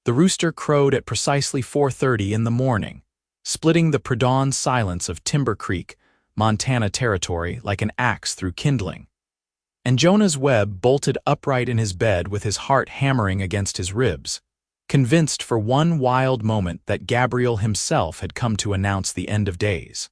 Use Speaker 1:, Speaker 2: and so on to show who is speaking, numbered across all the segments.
Speaker 1: The rooster crowed at precisely 4:30 in the morning, splitting the pre-dawn silence of Timber Creek, Montana territory like an axe through kindling. And Jonas Webb bolted upright in his bed with his heart hammering against his ribs, convinced for one wild moment that Gabriel himself had come to announce the end of days.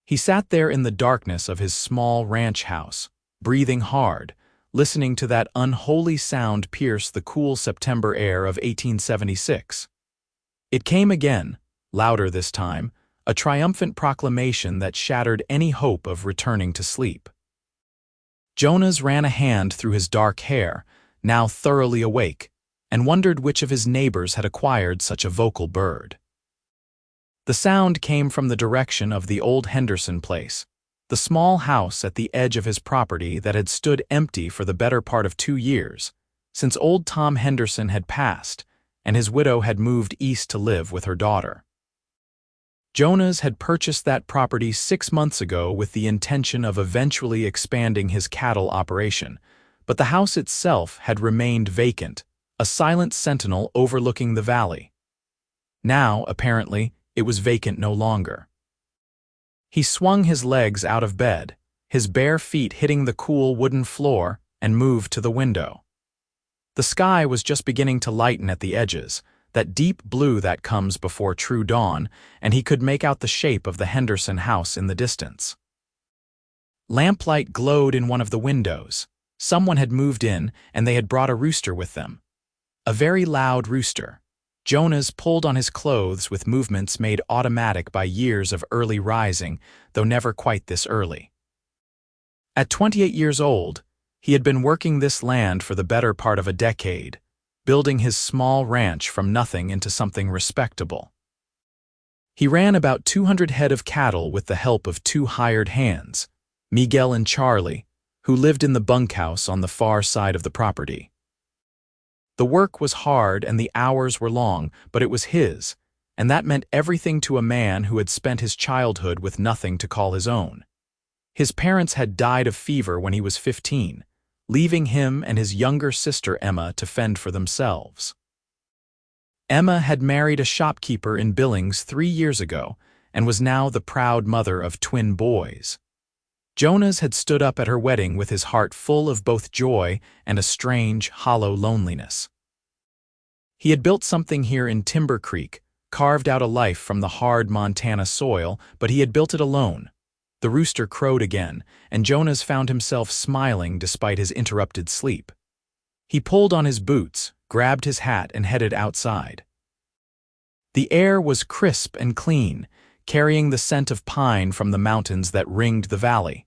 Speaker 1: He sat there in the darkness of his small ranch house, breathing hard, listening to that unholy sound pierce the cool September air of 1876. It came again, louder this time, a triumphant proclamation that shattered any hope of returning to sleep. Jonas ran a hand through his dark hair, now thoroughly awake, and wondered which of his neighbors had acquired such a vocal bird. The sound came from the direction of the old Henderson place, the small house at the edge of his property that had stood empty for the better part of 2 years, since old Tom Henderson had passed and his widow had moved east to live with her daughter. Jonas had purchased that property 6 months ago with the intention of eventually expanding his cattle operation, but the house itself had remained vacant, a silent sentinel overlooking the valley. Now, apparently, it was vacant no longer. He swung his legs out of bed, his bare feet hitting the cool wooden floor, and moved to the window. The sky was just beginning to lighten at the edges, that deep blue that comes before true dawn, and he could make out the shape of the Henderson house in the distance. Lamplight glowed in one of the windows. Someone had moved in, and they had brought a rooster with them. A very loud rooster. Jonas pulled on his clothes with movements made automatic by years of early rising, though never quite this early. At 28 years old, he had been working this land for the better part of a decade, building his small ranch from nothing into something respectable. He ran about 200 head of cattle with the help of 2 hired hands, Miguel and Charlie, who lived in the bunkhouse on the far side of the property. The work was hard and the hours were long, but it was his, and that meant everything to a man who had spent his childhood with nothing to call his own. His parents had died of fever when he was 15, leaving him and his younger sister Emma to fend for themselves. Emma had married a shopkeeper in Billings 3 years ago and was now the proud mother of twin boys. Jonas had stood up at her wedding with his heart full of both joy and a strange, hollow loneliness. He had built something here in Timber Creek, carved out a life from the hard Montana soil, but he had built it alone. The rooster crowed again, and Jonas found himself smiling despite his interrupted sleep. He pulled on his boots, grabbed his hat, and headed outside. The air was crisp and clean, carrying the scent of pine from the mountains that ringed the valley.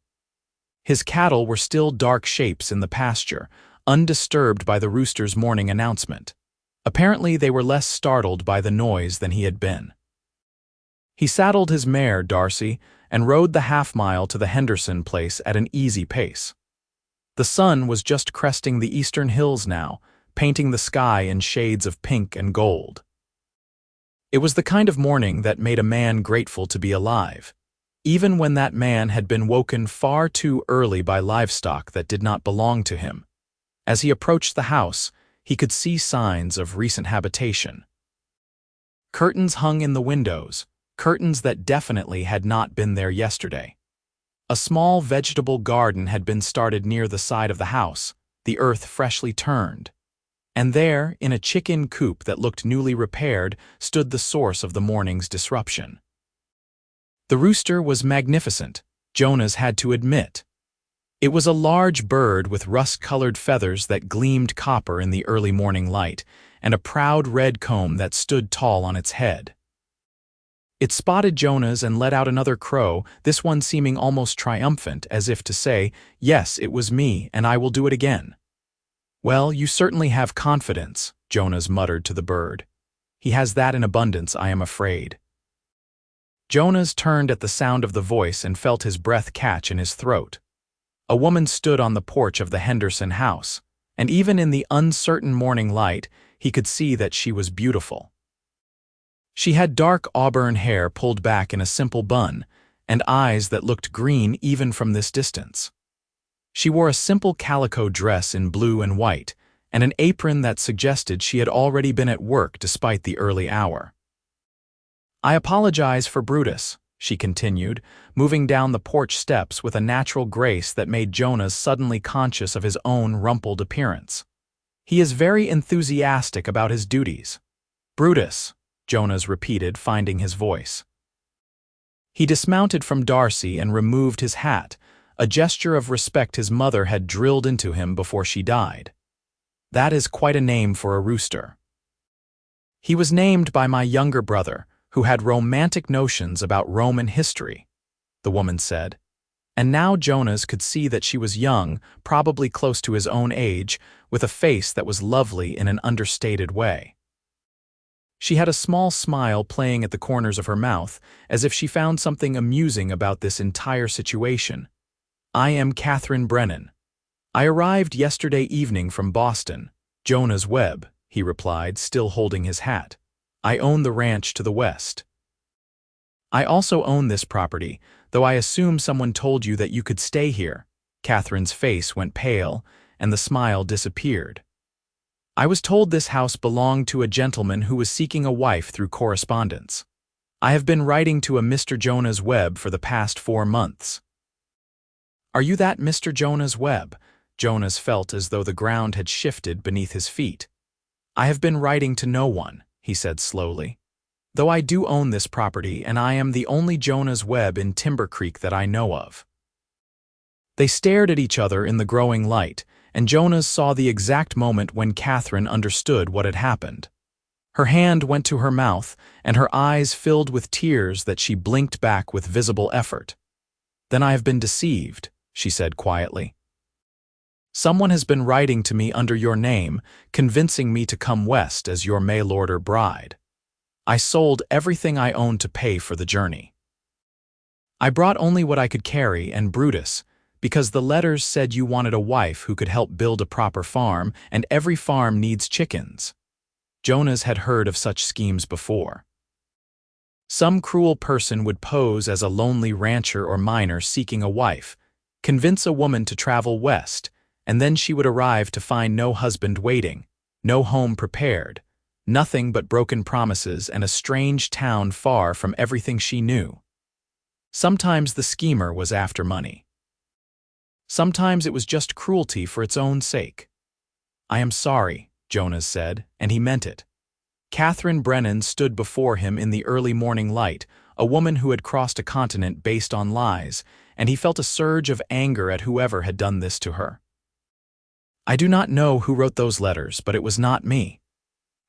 Speaker 1: His cattle were still dark shapes in the pasture, undisturbed by the rooster's morning announcement. Apparently they were less startled by the noise than he had been. He saddled his mare, Darcy, and rode the half-mile to the Henderson place at an easy pace. The sun was just cresting the eastern hills now, painting the sky in shades of pink and gold. It was the kind of morning that made a man grateful to be alive, even when that man had been woken far too early by livestock that did not belong to him. As he approached the house, he could see signs of recent habitation. Curtains hung in the windows, curtains that definitely had not been there yesterday. A small vegetable garden had been started near the side of the house, the earth freshly turned. And there, in a chicken coop that looked newly repaired, stood the source of the morning's disruption. The rooster was magnificent, Jonas had to admit. It was a large bird with rust-colored feathers that gleamed copper in the early morning light, and a proud red comb that stood tall on its head. It spotted Jonas and let out another crow, this one seeming almost triumphant, as if to say, "Yes, it was me, and I will do it again." "Well, you certainly have confidence," Jonas muttered to the bird. "He has that in abundance, I am afraid." Jonas turned at the sound of the voice and felt his breath catch in his throat. A woman stood on the porch of the Henderson house, and even in the uncertain morning light, he could see that she was beautiful. She had dark auburn hair pulled back in a simple bun, and eyes that looked green even from this distance. She wore a simple calico dress in blue and white, and an apron that suggested she had already been at work despite the early hour. "I apologize for Brutus," she continued, moving down the porch steps with a natural grace that made Jonas suddenly conscious of his own rumpled appearance. "He is very enthusiastic about his duties." "Brutus," Jonas repeated, finding his voice. He dismounted from Darcy and removed his hat, a gesture of respect his mother had drilled into him before she died. "That is quite a name for a rooster." "He was named by my younger brother, who had romantic notions about Roman history," the woman said. And now Jonas could see that she was young, probably close to his own age, with a face that was lovely in an understated way. She had a small smile playing at the corners of her mouth, as if she found something amusing about this entire situation. "I am Catherine Brennan. I arrived yesterday evening from Boston, Jonas Webb," he replied, still holding his hat. "I own the ranch to the west." "I also own this property, though I assume someone told you that you could stay here." Catherine's face went pale, and the smile disappeared. "I was told this house belonged to a gentleman who was seeking a wife through correspondence. I have been writing to a Mr. Jonas Webb for the past 4 months." "Are you that Mr. Jonas Webb?" Jonas felt as though the ground had shifted beneath his feet. "I have been writing to no one," he said slowly. "Though I do own this property, and I am the only Jonas Webb in Timber Creek that I know of." They stared at each other in the growing light, and Jonas saw the exact moment when Catherine understood what had happened. Her hand went to her mouth, and her eyes filled with tears that she blinked back with visible effort. "Then I have been deceived," she said quietly. "Someone has been writing to me under your name, convincing me to come west as your mail-order bride. I sold everything I owned to pay for the journey. I brought only what I could carry, and Brutus, because the letters said you wanted a wife who could help build a proper farm, and every farm needs chickens." Jonas had heard of such schemes before. Some cruel person would pose as a lonely rancher or miner seeking a wife, convince a woman to travel west, and then she would arrive to find no husband waiting, no home prepared, nothing but broken promises and a strange town far from everything she knew. Sometimes the schemer was after money. Sometimes it was just cruelty for its own sake. "I am sorry," Jonas said, and he meant it. Catherine Brennan stood before him in the early morning light, a woman who had crossed a continent based on lies, and he felt a surge of anger at whoever had done this to her. "I do not know who wrote those letters, but it was not me.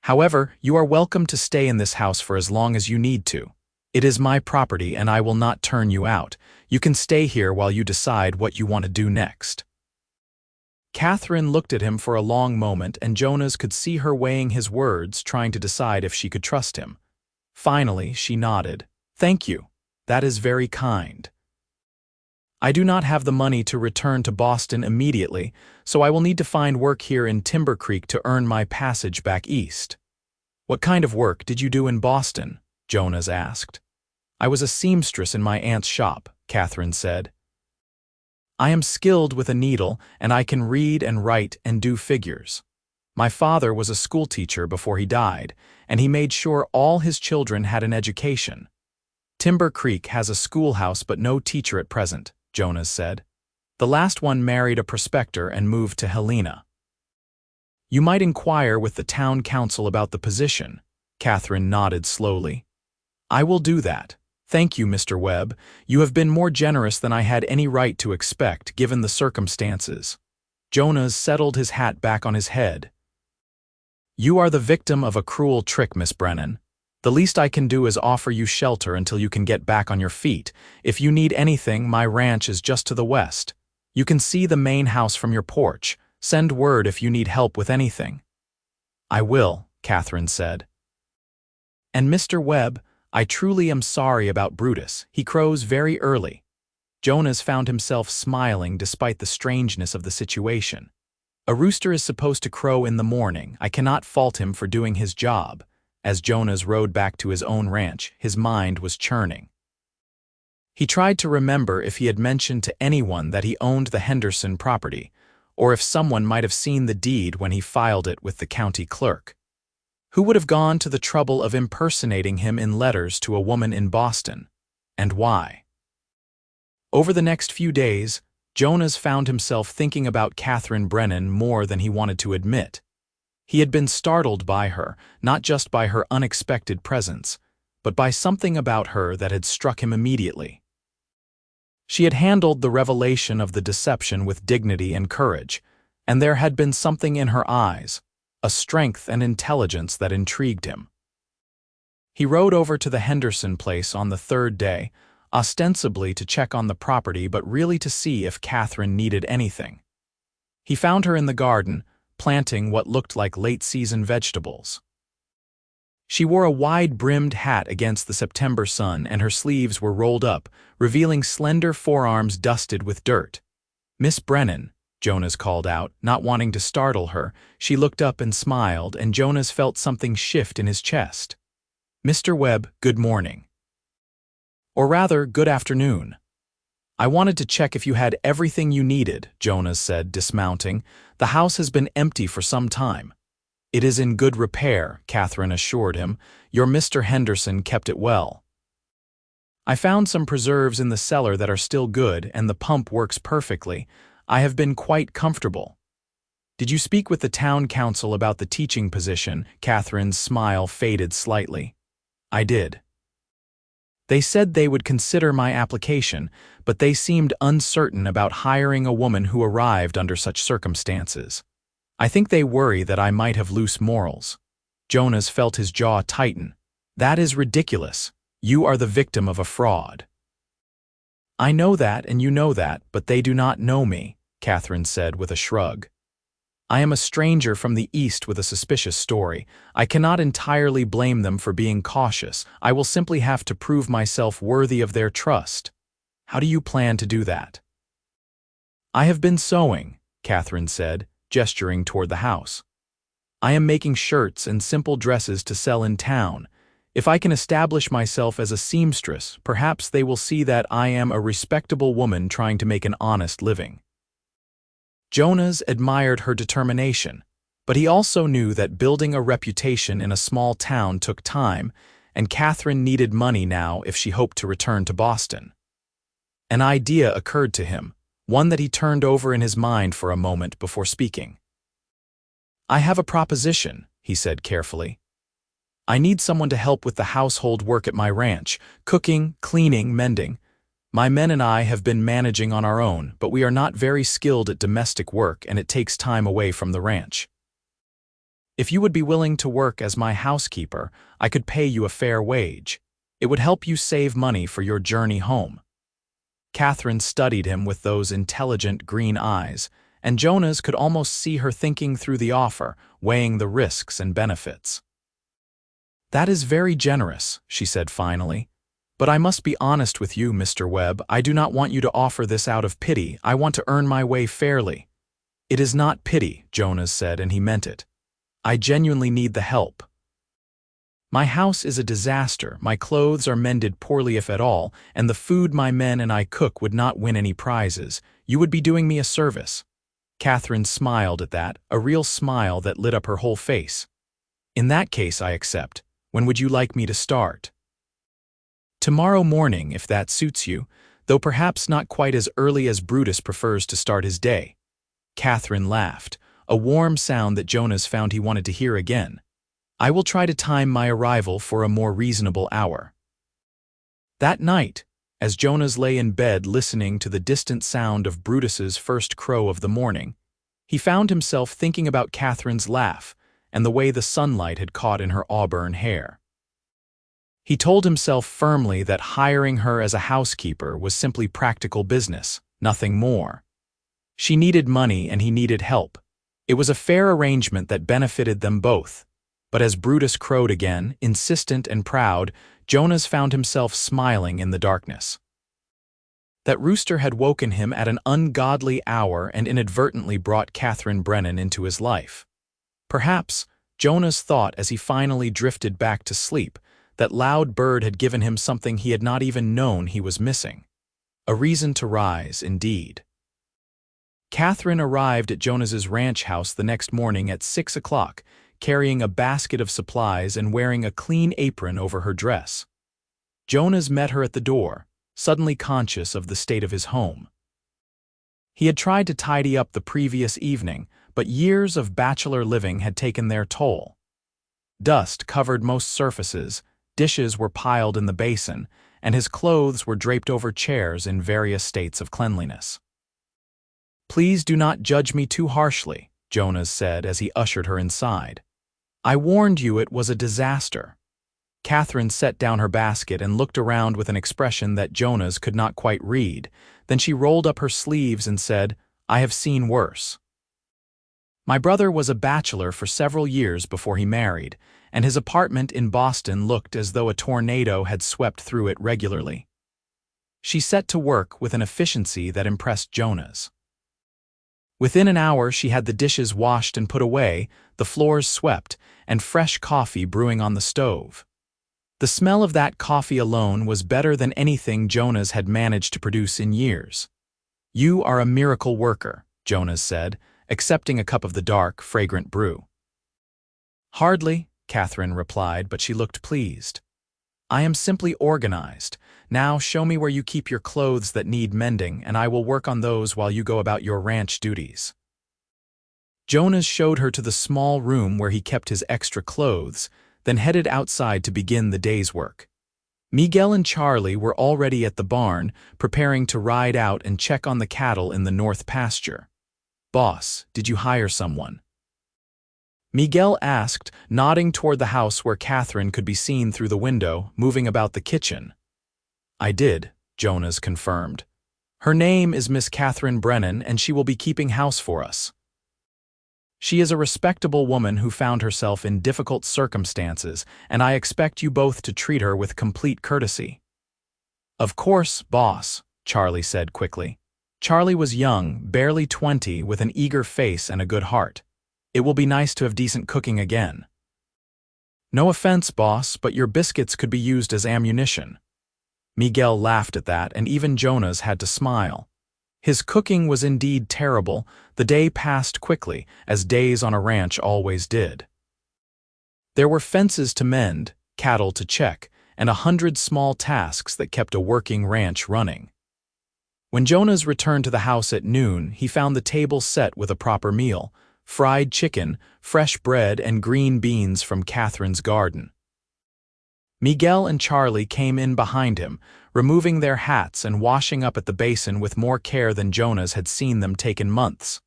Speaker 1: However, you are welcome to stay in this house for as long as you need to. It is my property and I will not turn you out. You can stay here while you decide what you want to do next." Catherine looked at him for a long moment, and Jonas could see her weighing his words, trying to decide if she could trust him. Finally, she nodded. "Thank you. That is very kind. I do not have the money to return to Boston immediately, so I will need to find work here in Timber Creek to earn my passage back east." "What kind of work did you do in Boston?" Jonas asked. "I was a seamstress in my aunt's shop," Catherine said. "I am skilled with a needle, and I can read and write and do figures. My father was a schoolteacher before he died, and he made sure all his children had an education. Timber Creek has a schoolhouse but no teacher at present," Jonas said. "The last one married a prospector and moved to Helena." "You might inquire with the town council about the position," Catherine nodded slowly. "I will do that. Thank you, Mr. Webb. You have been more generous than I had any right to expect, given the circumstances." Jonas settled his hat back on his head. "You are the victim of a cruel trick, Miss Brennan. The least I can do is offer you shelter until you can get back on your feet. If you need anything, my ranch is just to the west. You can see the main house from your porch. Send word if you need help with anything." "I will," Catherine said. "And Mr. Webb, I truly am sorry about Brutus. He crows very early." Jonas found himself smiling despite the strangeness of the situation. "A rooster is supposed to crow in the morning. I cannot fault him for doing his job." As Jonas rode back to his own ranch, his mind was churning. He tried to remember if he had mentioned to anyone that he owned the Henderson property, or if someone might have seen the deed when he filed it with the county clerk. Who would have gone to the trouble of impersonating him in letters to a woman in Boston, and why? Over the next few days, Jonas found himself thinking about Catherine Brennan more than he wanted to admit. He had been startled by her, not just by her unexpected presence, but by something about her that had struck him immediately. She had handled the revelation of the deception with dignity and courage, and there had been something in her eyes, a strength and intelligence that intrigued him. He rode over to the Henderson place on the third day, ostensibly to check on the property but really to see if Catherine needed anything. He found her in the garden, planting what looked like late-season vegetables. She wore a wide-brimmed hat against the September sun, and her sleeves were rolled up, revealing slender forearms dusted with dirt. "Miss Brennan," Jonas called out, not wanting to startle her. She looked up and smiled, and Jonas felt something shift in his chest. "Mr. Webb, good morning. Or rather, good afternoon. I wanted to check if you had everything you needed," Jonas said, dismounting. "The house has been empty for some time." "It is in good repair," Catherine assured him. "Your Mr. Henderson kept it well. I found some preserves in the cellar that are still good, and the pump works perfectly. I have been quite comfortable." "Did you speak with the town council about the teaching position?" Catherine's smile faded slightly. "I did. They said they would consider my application, but they seemed uncertain about hiring a woman who arrived under such circumstances. I think they worry that I might have loose morals." Jonas felt his jaw tighten. "That is ridiculous. You are the victim of a fraud." "I know that and you know that, but they do not know me," Catherine said with a shrug. "I am a stranger from the East with a suspicious story. I cannot entirely blame them for being cautious. I will simply have to prove myself worthy of their trust. How do you plan to do that?" "I have been sewing," Catherine said, gesturing toward the house. "I am making shirts and simple dresses to sell in town. If I can establish myself as a seamstress, perhaps they will see that I am a respectable woman trying to make an honest living." Jonas admired her determination, but he also knew that building a reputation in a small town took time, and Catherine needed money now if she hoped to return to Boston. An idea occurred to him, one that he turned over in his mind for a moment before speaking. "I have a proposition," he said carefully. "I need someone to help with the household work at my ranch, cooking, cleaning, mending. My men and I have been managing on our own, but we are not very skilled at domestic work and it takes time away from the ranch. If you would be willing to work as my housekeeper, I could pay you a fair wage. It would help you save money for your journey home." Catherine studied him with those intelligent green eyes, and Jonas could almost see her thinking through the offer, weighing the risks and benefits. "That is very generous," she said finally. "But I must be honest with you, Mr. Webb. I do not want you to offer this out of pity. I want to earn my way fairly." "It is not pity," Jonas said, and he meant it. "I genuinely need the help. My house is a disaster, my clothes are mended poorly if at all, and the food my men and I cook would not win any prizes. You would be doing me a service." Catherine smiled at that, a real smile that lit up her whole face. "In that case, I accept. When would you like me to start?" "Tomorrow morning, if that suits you, though perhaps not quite as early as Brutus prefers to start his day." Catherine laughed, a warm sound that Jonas found he wanted to hear again. "I will try to time my arrival for a more reasonable hour." That night, as Jonas lay in bed listening to the distant sound of Brutus's first crow of the morning, he found himself thinking about Catherine's laugh and the way the sunlight had caught in her auburn hair. He told himself firmly that hiring her as a housekeeper was simply practical business, nothing more. She needed money and he needed help. It was a fair arrangement that benefited them both. But as Brutus crowed again, insistent and proud, Jonas found himself smiling in the darkness. That Rooster had woken him at an ungodly hour and inadvertently brought Catherine Brennan into his life. Perhaps, Jonas thought as he finally drifted back to sleep, that loud bird had given him something he had not even known he was missing. A reason to rise, indeed. Catherine arrived at Jonas's ranch house the next morning at 6 o'clock, carrying a basket of supplies and wearing a clean apron over her dress. Jonas met her at the door, suddenly conscious of the state of his home. He had tried to tidy up the previous evening, but years of bachelor living had taken their toll. Dust covered most surfaces, dishes were piled in the basin, and his clothes were draped over chairs in various states of cleanliness. "Please do not judge me too harshly," Jonas said as he ushered her inside. "I warned you it was a disaster." Catherine set down her basket and looked around with an expression that Jonas could not quite read. Then she rolled up her sleeves and said, "I have seen worse. My brother was a bachelor for several years before he married, and his apartment in Boston looked as though a tornado had swept through it regularly." She set to work with an efficiency that impressed Jonas. Within an hour she had the dishes washed and put away, the floors swept, and fresh coffee brewing on the stove. The smell of that coffee alone was better than anything Jonas had managed to produce in years. "You are a miracle worker," Jonas said, accepting a cup of the dark, fragrant brew. "Hardly," Catherine replied, but she looked pleased. "I am simply organized. Now show me where you keep your clothes that need mending, and I will work on those while you go about your ranch duties." Jonas showed her to the small room where he kept his extra clothes, then headed outside to begin the day's work. Miguel and Charlie were already at the barn, preparing to ride out and check on the cattle in the north pasture. "Boss, did you hire someone?" Miguel asked, nodding toward the house where Catherine could be seen through the window, moving about the kitchen. "I did," Jonas confirmed. "Her name is Miss Catherine Brennan, and she will be keeping house for us. She is a respectable woman who found herself in difficult circumstances, and I expect you both to treat her with complete courtesy." "Of course, boss," Charlie said quickly. Charlie was young, barely 20, with an eager face and a good heart. "It will be nice to have decent cooking again." "No offense, boss, but your biscuits could be used as ammunition." Miguel laughed at that, and even Jonas had to smile. His cooking was indeed terrible. The day passed quickly, as days on a ranch always did. There were fences to mend, cattle to check, and 100 small tasks that kept a working ranch running. When Jonas returned to the house at noon, he found the table set with a proper meal: fried chicken, fresh bread, and green beans from Catherine's garden. Miguel and Charlie came in behind him, removing their hats and washing up at the basin with more care than Jonas had seen them take in months.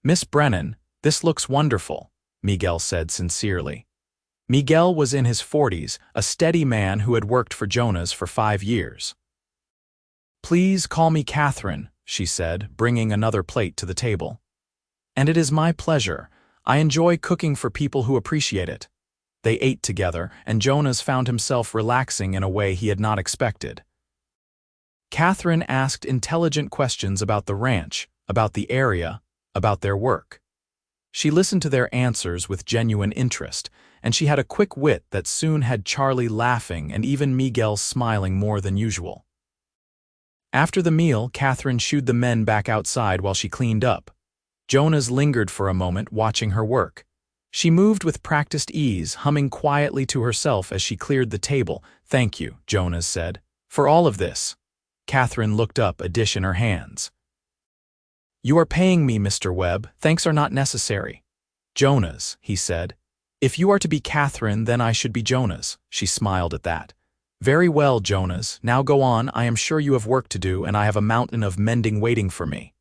Speaker 1: "Miss Brennan, this looks wonderful," Miguel said sincerely. Miguel was in his 40s, a steady man who had worked for Jonas for 5 years. "Please call me Catherine," she said, bringing another plate to the table. "And it is my pleasure. I enjoy cooking for people who appreciate it." They ate together, and Jonas found himself relaxing in a way he had not expected. Catherine asked intelligent questions about the ranch, about the area, about their work. She listened to their answers with genuine interest, and she had a quick wit that soon had Charlie laughing and even Miguel smiling more than usual. After the meal, Catherine shooed the men back outside while she cleaned up. Jonas lingered for a moment, watching her work. She moved with practiced ease, humming quietly to herself as she cleared the table. "Thank you," Jonas said, "for all of this." Catherine looked up, a dish in her hands. "You are paying me, Mr. Webb. Thanks are not necessary." "Jonas," he said. "If you are to be Catherine, then I should be Jonas." She smiled at that. "Very well, Jonas. Now go on. I am sure you have work to do, and I have a mountain of mending waiting for me."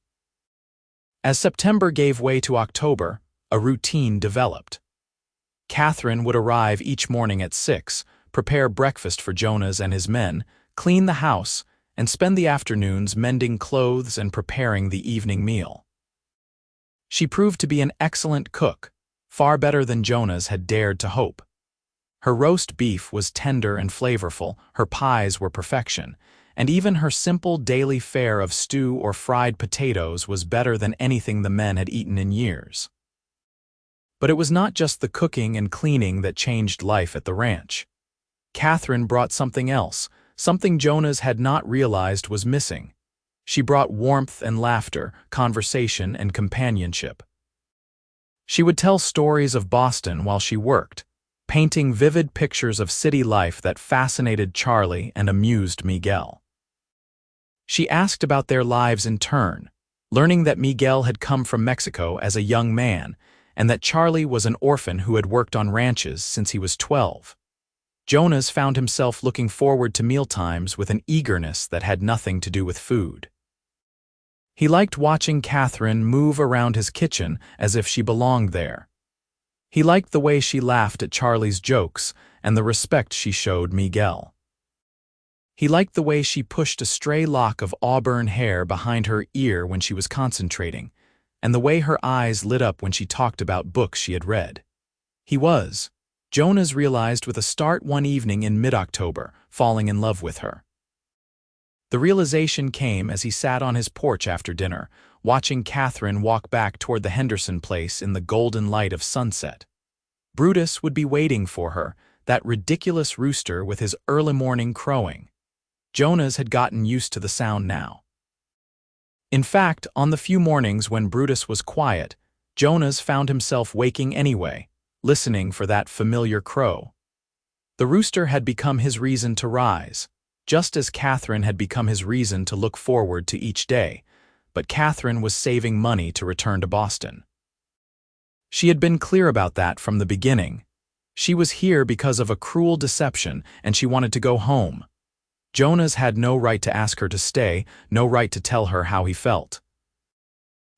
Speaker 1: As September gave way to October, a routine developed. Catherine would arrive each morning at 6, prepare breakfast for Jonas and his men, clean the house, and spend the afternoons mending clothes and preparing the evening meal. She proved to be an excellent cook, far better than Jonas had dared to hope. Her roast beef was tender and flavorful, her pies were perfection, and even her simple daily fare of stew or fried potatoes was better than anything the men had eaten in years. But it was not just the cooking and cleaning that changed life at the ranch. Catherine brought something else, something Jonas had not realized was missing. She brought warmth and laughter, conversation and companionship. She would tell stories of Boston while she worked, painting vivid pictures of city life that fascinated Charlie and amused Miguel. She asked about their lives in turn, learning that Miguel had come from Mexico as a young man and that Charlie was an orphan who had worked on ranches since he was 12. Jonas found himself looking forward to mealtimes with an eagerness that had nothing to do with food. He liked watching Catherine move around his kitchen as if she belonged there. He liked the way she laughed at Charlie's jokes and the respect she showed Miguel. He liked the way she pushed a stray lock of auburn hair behind her ear when she was concentrating, and the way her eyes lit up when she talked about books she had read. Jonas realized with a start one evening in mid-October, falling in love with her. The realization came as he sat on his porch after dinner, watching Catherine walk back toward the Henderson place in the golden light of sunset. Brutus would be waiting for her, that ridiculous rooster with his early morning crowing. Jonas had gotten used to the sound now. In fact, on the few mornings when Brutus was quiet, Jonas found himself waking anyway, listening for that familiar crow. The rooster had become his reason to rise, just as Catherine had become his reason to look forward to each day, but Catherine was saving money to return to Boston. She had been clear about that from the beginning. She was here because of a cruel deception, and she wanted to go home. Jonas had no right to ask her to stay, no right to tell her how he felt.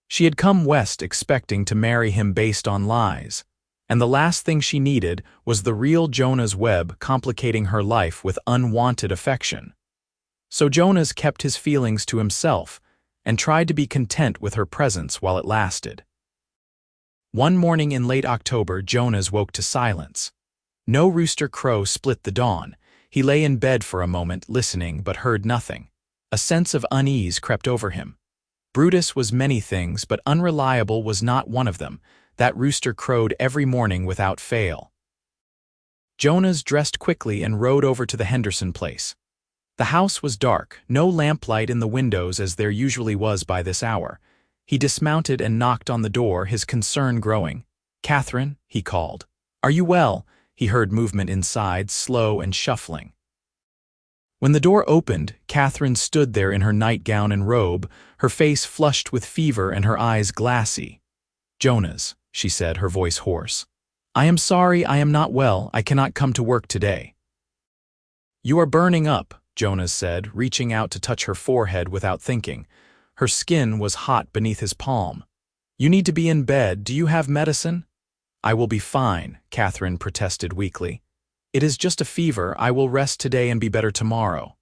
Speaker 1: She had come west expecting to marry him based on lies, and the last thing she needed was the real Jonas Webb complicating her life with unwanted affection. So Jonas kept his feelings to himself and tried to be content with her presence while it lasted. One morning in late October, Jonas woke to silence. No rooster crow split the dawn. He lay in bed for a moment, listening, but heard nothing. A sense of unease crept over him. Brutus was many things, but unreliable was not one of them. That rooster crowed every morning without fail. Jonas dressed quickly and rode over to the Henderson place. The house was dark, no lamplight in the windows as there usually was by this hour. He dismounted and knocked on the door, his concern growing. "Catherine," he called. "Are you well?" He heard movement inside, slow and shuffling. When the door opened, Catherine stood there in her nightgown and robe, her face flushed with fever and her eyes glassy. "Jonas," she said, her voice hoarse. "I am sorry, I am not well. I cannot come to work today." "You are burning up," Jonas said, reaching out to touch her forehead without thinking. Her skin was hot beneath his palm. "You need to be in bed. Do you have medicine?" "I will be fine," Catherine protested weakly. "It is just a fever. I will rest today and be better tomorrow."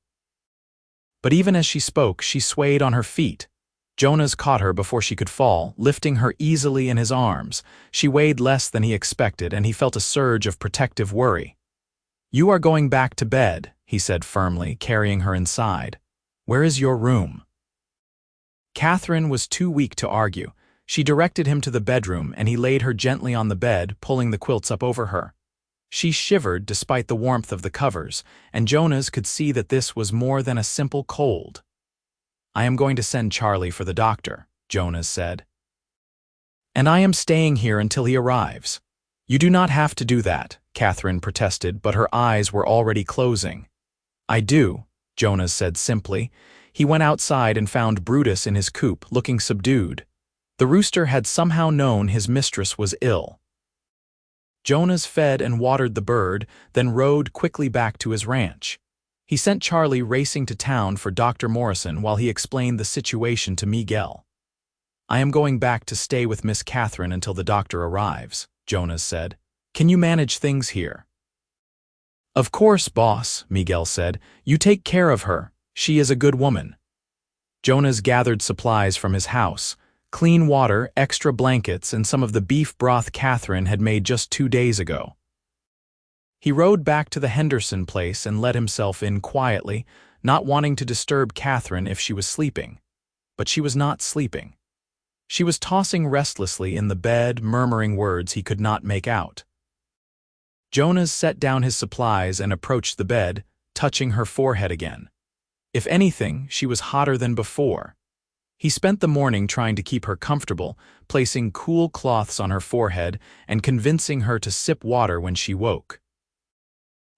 Speaker 1: But even as she spoke, she swayed on her feet. Jonas caught her before she could fall, lifting her easily in his arms. She weighed less than he expected, and he felt a surge of protective worry. "You are going back to bed," he said firmly, carrying her inside. "Where is your room?" Catherine was too weak to argue. She directed him to the bedroom, and he laid her gently on the bed, pulling the quilts up over her. She shivered despite the warmth of the covers, and Jonas could see that this was more than a simple cold. "I am going to send Charlie for the doctor," Jonas said. "And I am staying here until he arrives." "You do not have to do that," Catherine protested, but her eyes were already closing. "I do," Jonas said simply. He went outside and found Brutus in his coop, looking subdued. The rooster had somehow known his mistress was ill. Jonas fed and watered the bird, then rode quickly back to his ranch. He sent Charlie racing to town for Dr. Morrison while he explained the situation to Miguel. "I am going back to stay with Miss Catherine until the doctor arrives," Jonas said. "Can you manage things here?" "Of course, boss," Miguel said. "You take care of her. She is a good woman." Jonas gathered supplies from his house. Clean water, extra blankets, and some of the beef broth Catherine had made just 2 days ago. He rode back to the Henderson place and let himself in quietly, not wanting to disturb Catherine if she was sleeping. But she was not sleeping. She was tossing restlessly in the bed, murmuring words he could not make out. Jonas set down his supplies and approached the bed, touching her forehead again. If anything, she was hotter than before. He spent the morning trying to keep her comfortable, placing cool cloths on her forehead and convincing her to sip water when she woke.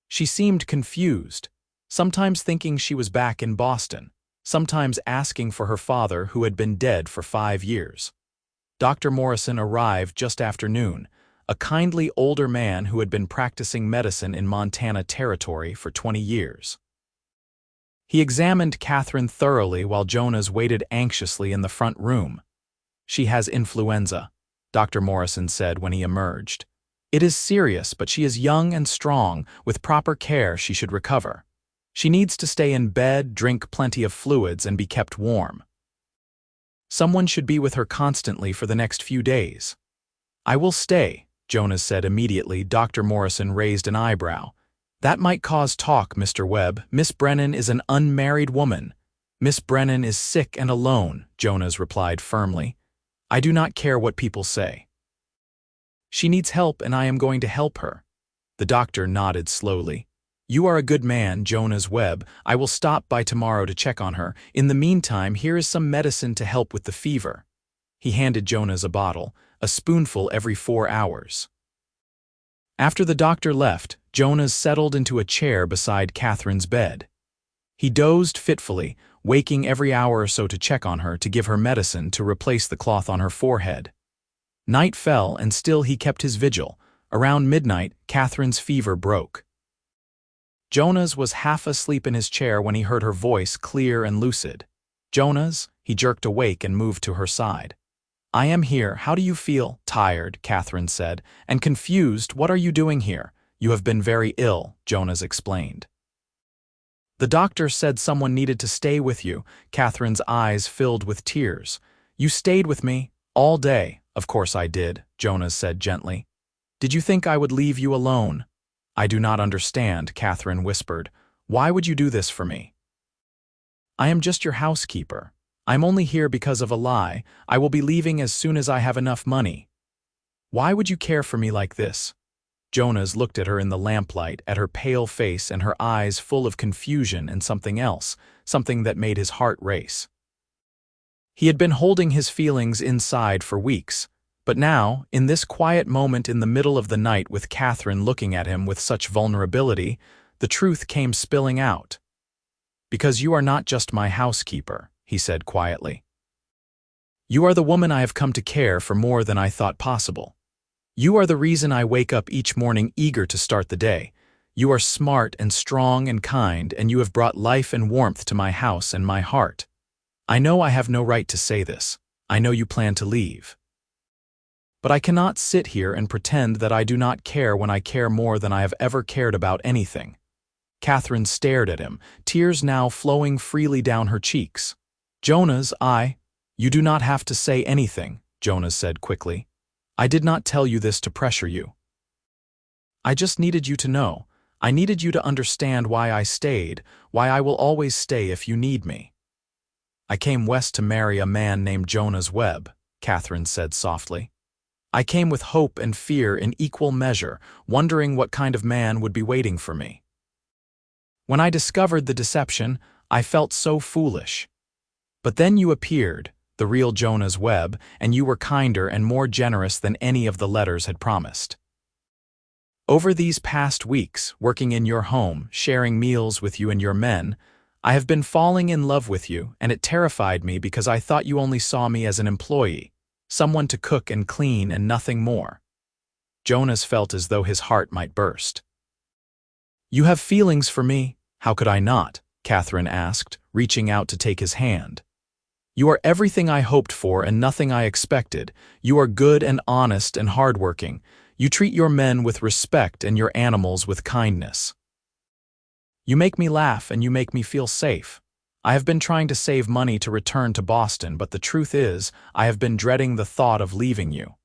Speaker 1: She seemed confused, sometimes thinking she was back in Boston, sometimes asking for her father who had been dead for 5 years. Dr. Morrison arrived just after noon, a kindly older man who had been practicing medicine in Montana Territory for 20 years. He examined Catherine thoroughly while Jonas waited anxiously in the front room. "She has influenza," Dr. Morrison said when he emerged. "It is serious, but she is young and strong. With proper care, she should recover. She needs to stay in bed, drink plenty of fluids, and be kept warm. Someone should be with her constantly for the next few days." "I will stay," Jonas said immediately. Dr. Morrison raised an eyebrow. "That might cause talk, Mr. Webb. Miss Brennan is an unmarried woman." "Miss Brennan is sick and alone," Jonas replied firmly. "I do not care what people say. She needs help and I am going to help her." The doctor nodded slowly. "You are a good man, Jonas Webb. I will stop by tomorrow to check on her. In the meantime, here is some medicine to help with the fever." He handed Jonas a bottle, a spoonful every 4 hours. After the doctor left, Jonas settled into a chair beside Catherine's bed. He dozed fitfully, waking every hour or so to check on her, to give her medicine, to replace the cloth on her forehead. Night fell, and still he kept his vigil. Around midnight, Catherine's fever broke. Jonas was half asleep in his chair when he heard her voice, clear and lucid. "Jonas?" He jerked awake and moved to her side. "I am here. How do you feel?" "Tired," Catherine said, "and confused. What are you doing here?" "You have been very ill," Jonas explained. "The doctor said someone needed to stay with you." Catherine's eyes filled with tears. "You stayed with me all day." "Of course I did," Jonas said gently. "Did you think I would leave you alone?" "I do not understand," Catherine whispered. "Why would you do this for me?" "I am just your housekeeper. I'm only here because of a lie. I will be leaving as soon as I have enough money." "Why would you care for me like this?" Jonas looked at her in the lamplight, at her pale face and her eyes full of confusion and something else, something that made his heart race. He had been holding his feelings inside for weeks, but now, in this quiet moment in the middle of the night with Catherine looking at him with such vulnerability, the truth came spilling out. "Because you are not just my housekeeper," he said quietly. "You are the woman I have come to care for more than I thought possible. You are the reason I wake up each morning eager to start the day. You are smart and strong and kind, and you have brought life and warmth to my house and my heart. I know I have no right to say this. I know you plan to leave. But I cannot sit here and pretend that I do not care when I care more than I have ever cared about anything." Catherine stared at him, tears now flowing freely down her cheeks. "Jonas, You do not have to say anything," Jonas said quickly. "I did not tell you this to pressure you. I just needed you to know. I needed you to understand why I stayed, why I will always stay if you need me." "I came west to marry a man named Jonas Webb," Catherine said softly. "I came with hope and fear in equal measure, wondering what kind of man would be waiting for me. When I discovered the deception, I felt so foolish. But then you appeared, the real Jonas Webb, and you were kinder and more generous than any of the letters had promised. Over these past weeks, working in your home, sharing meals with you and your men, I have been falling in love with you, and it terrified me because I thought you only saw me as an employee, someone to cook and clean and nothing more." Jonas felt as though his heart might burst. "You have feelings for me. How could I not?" Catherine asked, reaching out to take his hand. "You are everything I hoped for and nothing I expected. You are good and honest and hardworking. You treat your men with respect and your animals with kindness. You make me laugh and you make me feel safe. I have been trying to save money to return to Boston, but the truth is, I have been dreading the thought of leaving you."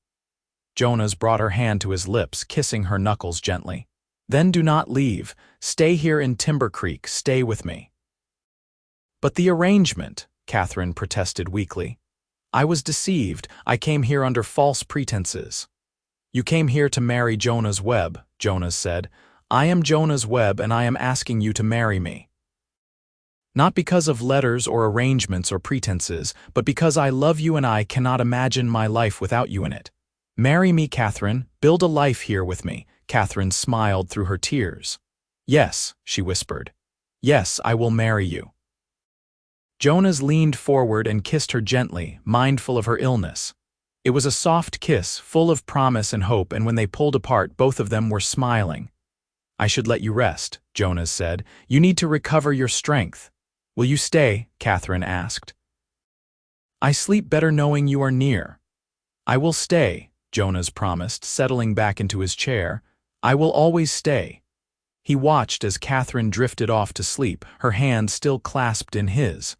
Speaker 1: Jonas brought her hand to his lips, kissing her knuckles gently. "Then do not leave. Stay here in Timber Creek. Stay with me." "But the arrangement," Catherine protested weakly. "I was deceived. I came here under false pretenses." "You came here to marry Jonas Webb," Jonas said. "I am Jonas Webb and I am asking you to marry me." Not because of letters or arrangements or pretenses, but because I love you and I cannot imagine my life without you in it. Marry me, Catherine. Build a life here with me." Catherine smiled through her tears. "Yes," she whispered. "Yes, I will marry you." Jonas leaned forward and kissed her gently, mindful of her illness. It was a soft kiss, full of promise and hope, and when they pulled apart, both of them were smiling. "I should let you rest," Jonas said. "You need to recover your strength." "Will you stay?" Catherine asked. "I sleep better knowing you are near." "I will stay," Jonas promised, settling back into his chair. "I will always stay." He watched as Catherine drifted off to sleep, her hand still clasped in his.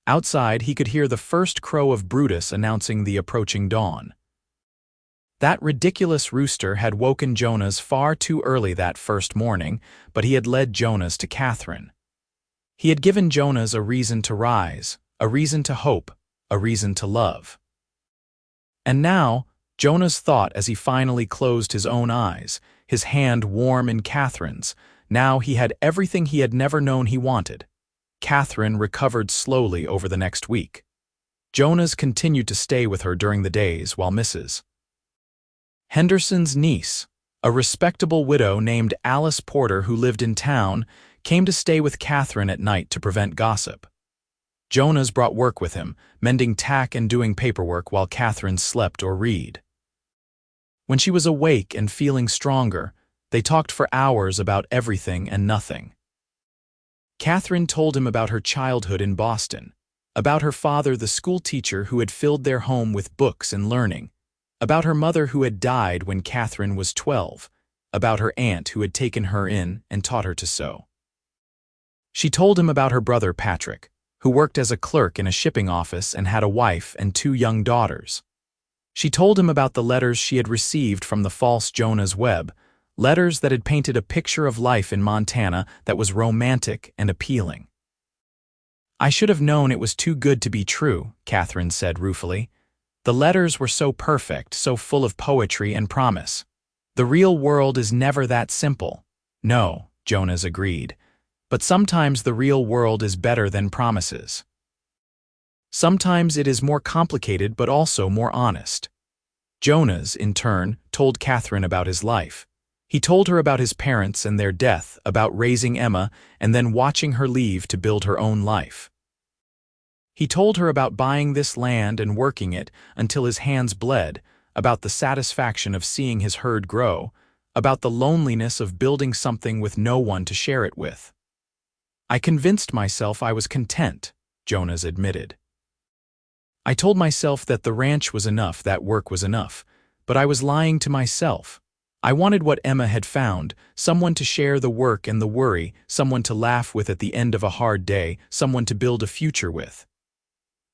Speaker 1: Outside, he could hear the first crow of Brutus announcing the approaching dawn. That ridiculous rooster had woken Jonas far too early that first morning, but he had led Jonas to Catherine. He had given Jonas a reason to rise, a reason to hope, a reason to love. And now, Jonas thought as he finally closed his own eyes, his hand warm in Catherine's, now he had everything he had never known he wanted. Catherine recovered slowly over the next week. Jonas continued to stay with her during the days while Mrs. Henderson's niece, a respectable widow named Alice Porter who lived in town, came to stay with Catherine at night to prevent gossip. Jonas brought work with him, mending tack and doing paperwork while Catherine slept or read. When she was awake and feeling stronger, they talked for hours about everything and nothing. Catherine told him about her childhood in Boston, about her father, the school teacher who had filled their home with books and learning, about her mother who had died when Catherine was 12, about her aunt who had taken her in and taught her to sew. She told him about her brother Patrick, who worked as a clerk in a shipping office and had a wife and 2 young daughters. She told him about the letters she had received from the false Jonas Webb, letters that had painted a picture of life in Montana that was romantic and appealing. "I should have known it was too good to be true," Catherine said ruefully. "The letters were so perfect, so full of poetry and promise. The real world is never that simple." "No," Jonas agreed, "but sometimes the real world is better than promises. Sometimes it is more complicated but also more honest." Jonas, in turn, told Catherine about his life. He told her about his parents and their death, about raising Emma and then watching her leave to build her own life. He told her about buying this land and working it until his hands bled, about the satisfaction of seeing his herd grow, about the loneliness of building something with no one to share it with. "I convinced myself I was content," Jonas admitted. "I told myself that the ranch was enough, that work was enough, but I was lying to myself. I wanted what Emma had found, someone to share the work and the worry, someone to laugh with at the end of a hard day, someone to build a future with."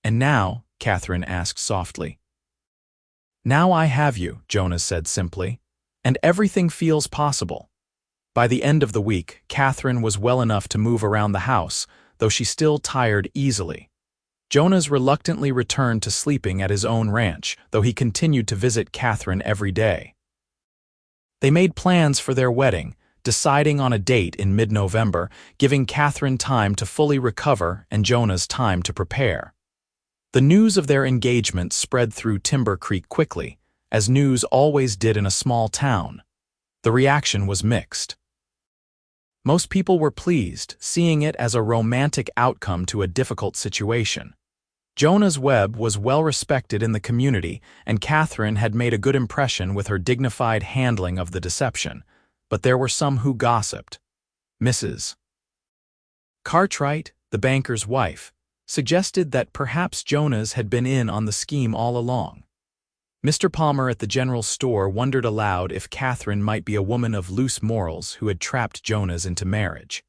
Speaker 1: "And now?" Catherine asked softly. "Now I have you," Jonas said simply, "and everything feels possible." By the end of the week, Catherine was well enough to move around the house, though she still tired easily. Jonas reluctantly returned to sleeping at his own ranch, though he continued to visit Catherine every day. They made plans for their wedding, deciding on a date in mid-November, giving Catherine time to fully recover and Jonas time to prepare. The news of their engagement spread through Timber Creek quickly, as news always did in a small town. The reaction was mixed. Most people were pleased, seeing it as a romantic outcome to a difficult situation. Jonas Webb was well respected in the community, and Catherine had made a good impression with her dignified handling of the deception, but there were some who gossiped. Mrs. Cartwright, the banker's wife, suggested that perhaps Jonas had been in on the scheme all along. Mr. Palmer at the general store wondered aloud if Catherine might be a woman of loose morals who had trapped Jonas into marriage.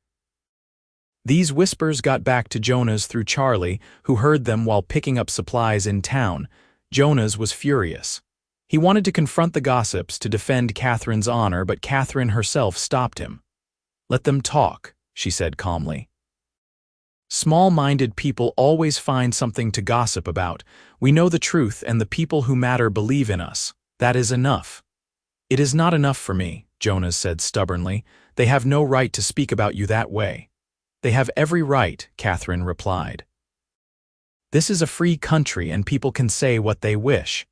Speaker 1: These whispers got back to Jonas through Charlie, who heard them while picking up supplies in town. Jonas was furious. He wanted to confront the gossips to defend Catherine's honor, but Catherine herself stopped him. "Let them talk," she said calmly. "Small-minded people always find something to gossip about. We know the truth, and the people who matter believe in us. That is enough." "It is not enough for me," Jonas said stubbornly. "They have no right to speak about you that way. They have every right, Catherine replied. This is a free country and people can say what they wish.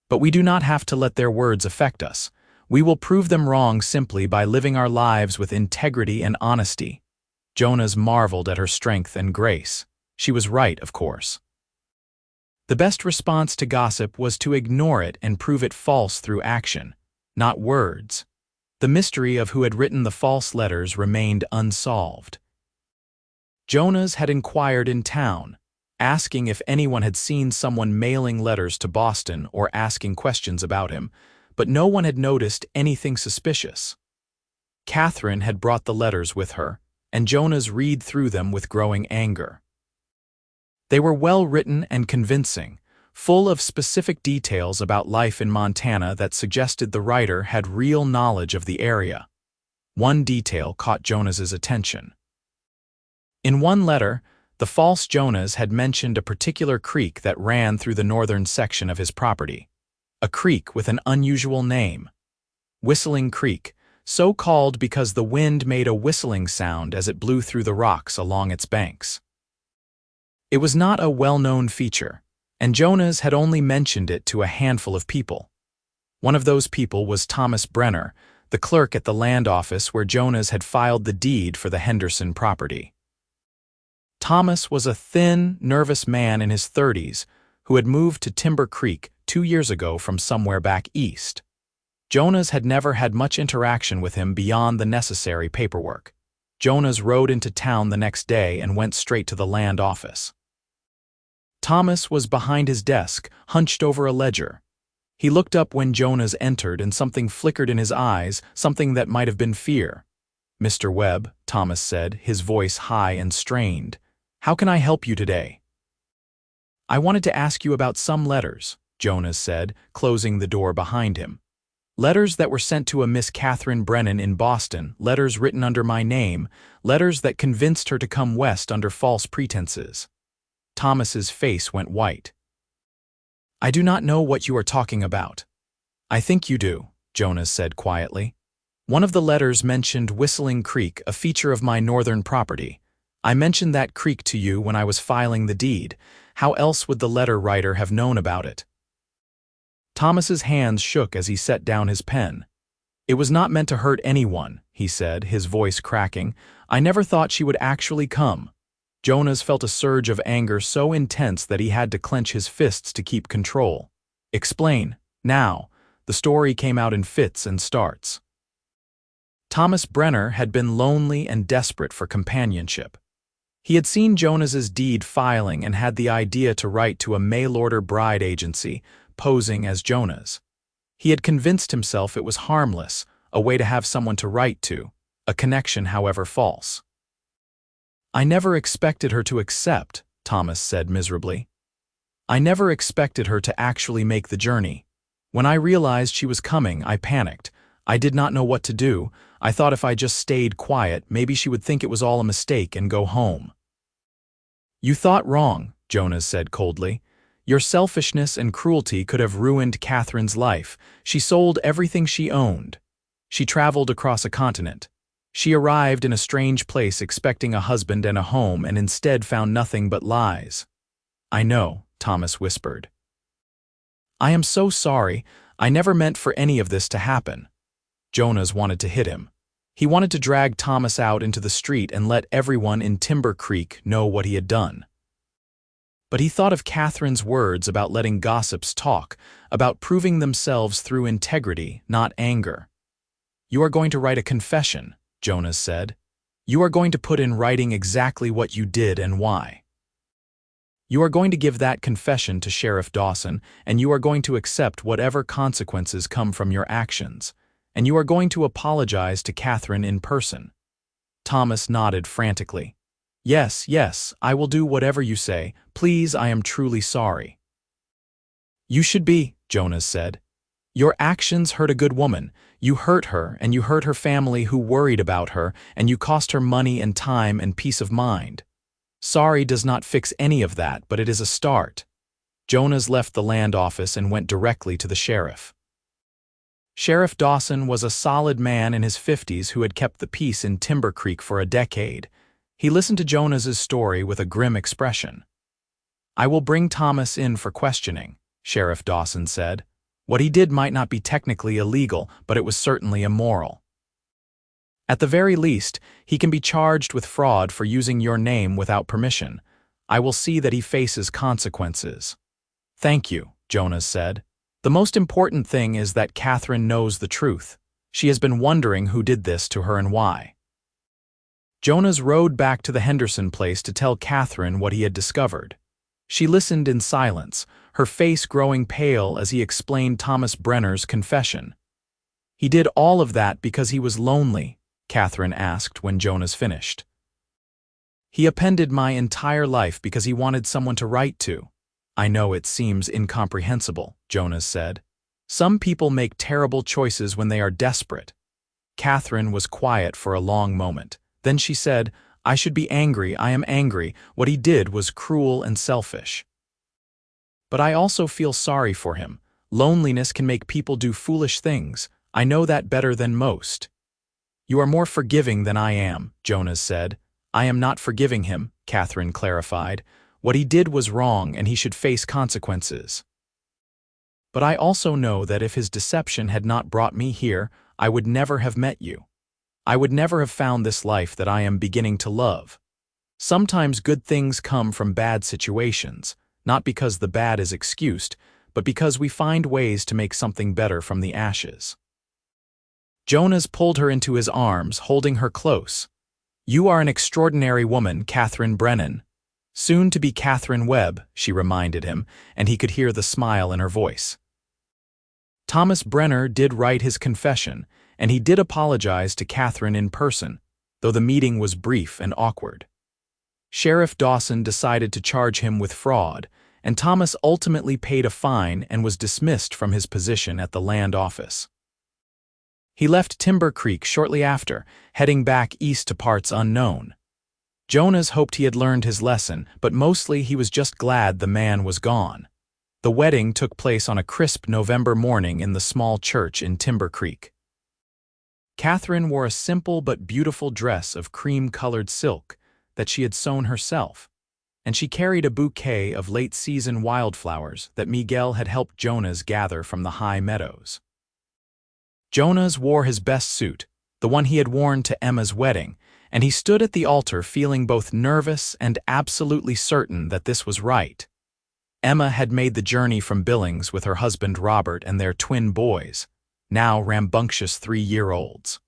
Speaker 1: But we do not have to let their words affect us. We will prove them wrong simply by living our lives with integrity and honesty. Jonas marveled at her strength and grace. She was right, of course. The best response to gossip was to ignore it and prove it false through action, not words. The mystery of who had written the false letters remained unsolved. Jonas had inquired in town, asking if anyone had seen someone mailing letters to Boston or asking questions about him, but no one had noticed anything suspicious. Catherine had brought the letters with her, and Jonas read through them with growing anger. They were well-written and convincing, full of specific details about life in Montana that suggested the writer had real knowledge of the area. One detail caught Jonas's attention. In one letter, the false Jonas had mentioned a particular creek that ran through the northern section of his property. A creek with an unusual name. Whistling Creek, so called because the wind made a whistling sound as it blew through the rocks along its banks. It was not a well-known feature, and Jonas had only mentioned it to a handful of people. One of those people was Thomas Brenner, the clerk at the land office where Jonas had filed the deed for the Henderson property. Thomas was a thin, nervous man in his 30s who had moved to Timber Creek 2 years ago from somewhere back east. Jonas had never had much interaction with him beyond the necessary paperwork. Jonas rode into town the next day and went straight to the land office. Thomas was behind his desk, hunched over a ledger. He looked up when Jonas entered and something flickered in his eyes, something that might have been fear. "Mr. Webb," Thomas said, his voice high and strained. "How can I help you today?" "I wanted to ask you about some letters," Jonas said, closing the door behind him. "Letters that were sent to a Miss Catherine Brennan in Boston, letters written under my name, letters that convinced her to come west under false pretenses." Thomas's face went white. "I do not know what you are talking about." "I think you do," Jonas said quietly. "One of the letters mentioned Whistling Creek, a feature of my northern property. I mentioned that creek to you when I was filing the deed. How else would the letter writer have known about it?" Thomas's hands shook as he set down his pen. "It was not meant to hurt anyone," he said, his voice cracking. "I never thought she would actually come." Jonas felt a surge of anger so intense that he had to clench his fists to keep control. "Explain, now." The story came out in fits and starts. Thomas Brenner had been lonely and desperate for companionship. He had seen Jonas's deed filing and had the idea to write to a mail-order bride agency, posing as Jonas. He had convinced himself it was harmless, a way to have someone to write to, a connection however false. "I never expected her to accept," Thomas said miserably. "I never expected her to actually make the journey. When I realized she was coming, I panicked. I did not know what to do. I thought if I just stayed quiet, maybe she would think it was all a mistake and go home." "You thought wrong," Jonas said coldly. "Your selfishness and cruelty could have ruined Catherine's life. She sold everything she owned. She traveled across a continent. She arrived in a strange place expecting a husband and a home and instead found nothing but lies." "I know," Thomas whispered. "I am so sorry. I never meant for any of this to happen." Jonas wanted to hit him. He wanted to drag Thomas out into the street and let everyone in Timber Creek know what he had done. But he thought of Catherine's words about letting gossips talk, about proving themselves through integrity, not anger. "You are going to write a confession," Jonas said. "You are going to put in writing exactly what you did and why. You are going to give that confession to Sheriff Dawson, and you are going to accept whatever consequences come from your actions, and you are going to apologize to Catherine in person." Thomas nodded frantically. Yes, I will do whatever you say. Please, I am truly sorry." "You should be," Jonas said. "Your actions hurt a good woman. You hurt her, and you hurt her family who worried about her, and you cost her money and time and peace of mind. Sorry does not fix any of that, but it is a start." Jonas left the land office and went directly to the sheriff. Sheriff Dawson was a solid man in his 50s who had kept the peace in Timber Creek for a decade. He listened to Jonas's story with a grim expression. "I will bring Thomas in for questioning," Sheriff Dawson said. "What he did might not be technically illegal, but it was certainly immoral. At the very least, he can be charged with fraud for using your name without permission. I will see that he faces consequences." "Thank you," Jonas said. "The most important thing is that Catherine knows the truth. She has been wondering who did this to her and why." Jonas rode back to the Henderson place to tell Catherine what he had discovered. She listened in silence, her face growing pale as he explained Thomas Brenner's confession. "He did all of that because he was lonely?" Catherine asked when Jonas finished. "He appended my entire life because he wanted someone to write to." "I know it seems incomprehensible," Jonas said. "Some people make terrible choices when they are desperate." Catherine was quiet for a long moment. Then she said, "I should be angry, I am angry. What he did was cruel and selfish. But I also feel sorry for him. Loneliness can make people do foolish things. I know that better than most." "You are more forgiving than I am," Jonas said. "I am not forgiving him," Catherine clarified. "What he did was wrong and he should face consequences. But I also know that if his deception had not brought me here, I would never have met you. I would never have found this life that I am beginning to love. Sometimes good things come from bad situations, not because the bad is excused, but because we find ways to make something better from the ashes." Jonas pulled her into his arms, holding her close. "You are an extraordinary woman, Catherine Brennan." "Soon to be Catherine Webb," she reminded him, and he could hear the smile in her voice. Thomas Brenner did write his confession, and he did apologize to Catherine in person, though the meeting was brief and awkward. Sheriff Dawson decided to charge him with fraud, and Thomas ultimately paid a fine and was dismissed from his position at the land office. He left Timber Creek shortly after, heading back east to parts unknown. Jonas hoped he had learned his lesson, but mostly he was just glad the man was gone. The wedding took place on a crisp November morning in the small church in Timber Creek. Catherine wore a simple but beautiful dress of cream-colored silk that she had sewn herself, and she carried a bouquet of late-season wildflowers that Miguel had helped Jonas gather from the high meadows. Jonas wore his best suit, the one he had worn to Emma's wedding, and he stood at the altar feeling both nervous and absolutely certain that this was right. Emma had made the journey from Billings with her husband Robert and their twin boys, now rambunctious 3-year-olds.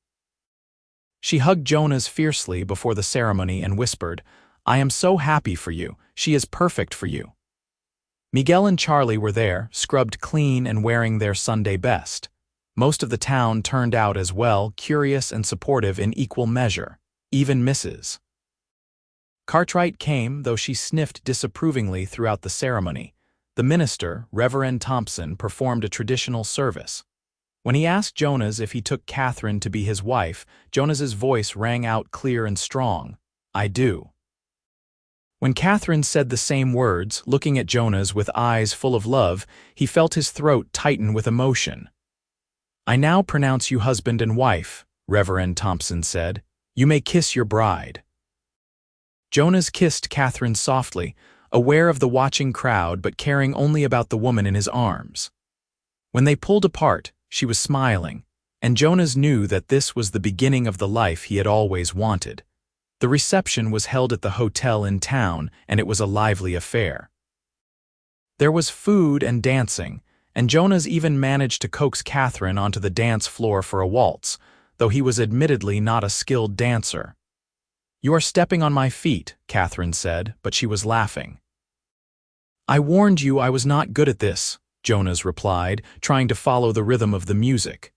Speaker 1: She hugged Jonas fiercely before the ceremony and whispered, "I am so happy for you. She is perfect for you." Miguel and Charlie were there, scrubbed clean and wearing their Sunday best. Most of the town turned out as well, curious and supportive in equal measure, even Mrs. Cartwright came, though she sniffed disapprovingly throughout the ceremony. The minister, Reverend Thompson, performed a traditional service. When he asked Jonas if he took Catherine to be his wife, Jonas's voice rang out clear and strong, "I do." When Catherine said the same words, looking at Jonas with eyes full of love, he felt his throat tighten with emotion. "I now pronounce you husband and wife," Reverend Thompson said. "You may kiss your bride." Jonas kissed Catherine softly, aware of the watching crowd but caring only about the woman in his arms. When they pulled apart, she was smiling, and Jonas knew that this was the beginning of the life he had always wanted. The reception was held at the hotel in town, and it was a lively affair. There was food and dancing, and Jonas even managed to coax Catherine onto the dance floor for a waltz, though he was admittedly not a skilled dancer. "You are stepping on my feet," Catherine said, but she was laughing. "I warned you I was not good at this," Jonas replied, trying to follow the rhythm of the music.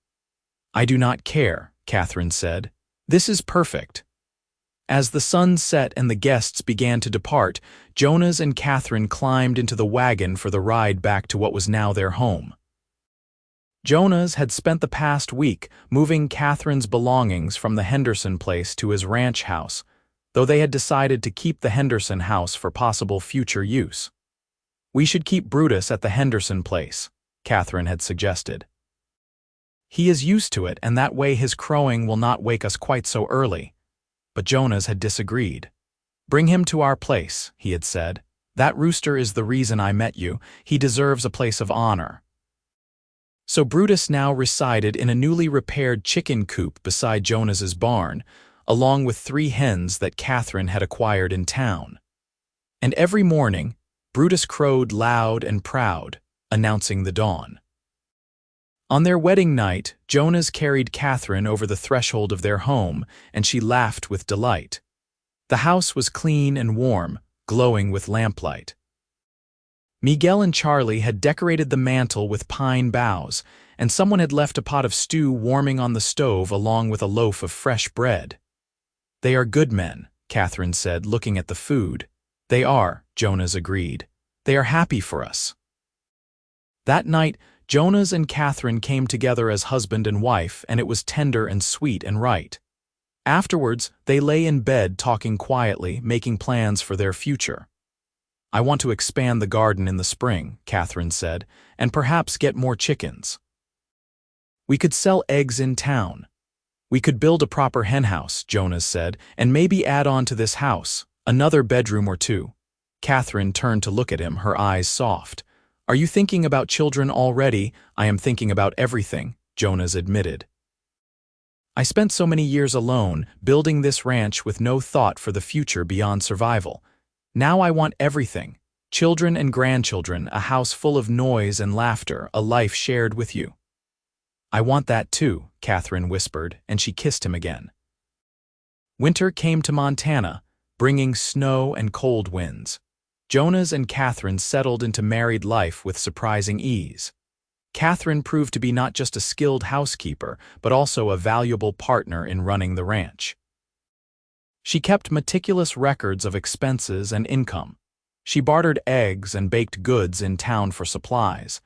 Speaker 1: "I do not care," Catherine said. "This is perfect." As the sun set and the guests began to depart, Jonas and Catherine climbed into the wagon for the ride back to what was now their home. Jonas had spent the past week moving Catherine's belongings from the Henderson place to his ranch house, though they had decided to keep the Henderson house for possible future use. "We should keep Brutus at the Henderson place," Catherine had suggested. "He is used to it, and that way his crowing will not wake us quite so early." But Jonas had disagreed. "Bring him to our place," he had said. "That rooster is the reason I met you. He deserves a place of honor." So Brutus now resided in a newly repaired chicken coop beside Jonas's barn, along with 3 hens that Catherine had acquired in town. And every morning, Brutus crowed loud and proud, announcing the dawn. On their wedding night, Jonas carried Catherine over the threshold of their home, and she laughed with delight. The house was clean and warm, glowing with lamplight. Miguel and Charlie had decorated the mantel with pine boughs, and someone had left a pot of stew warming on the stove along with a loaf of fresh bread. "They are good men," Catherine said, looking at the food. "They are," Jonas agreed. "They are happy for us." That night, Jonas and Catherine came together as husband and wife, and it was tender and sweet and right. Afterwards, they lay in bed talking quietly, making plans for their future. "I want to expand the garden in the spring," Catherine said, "and perhaps get more chickens. We could sell eggs in town. We could build a proper henhouse," Jonas said, "and maybe add on to this house, another bedroom or 2. Catherine turned to look at him, her eyes soft. "Are you thinking about children already?" "I am thinking about everything," Jonas admitted. "I spent so many years alone, building this ranch with no thought for the future beyond survival. Now I want everything. Children and grandchildren, a house full of noise and laughter, a life shared with you." "I want that too," Catherine whispered, and she kissed him again. Winter came to Montana, bringing snow and cold winds. Jonas and Catherine settled into married life with surprising ease. Catherine proved to be not just a skilled housekeeper, but also a valuable partner in running the ranch. She kept meticulous records of expenses and income. She bartered eggs and baked goods in town for supplies,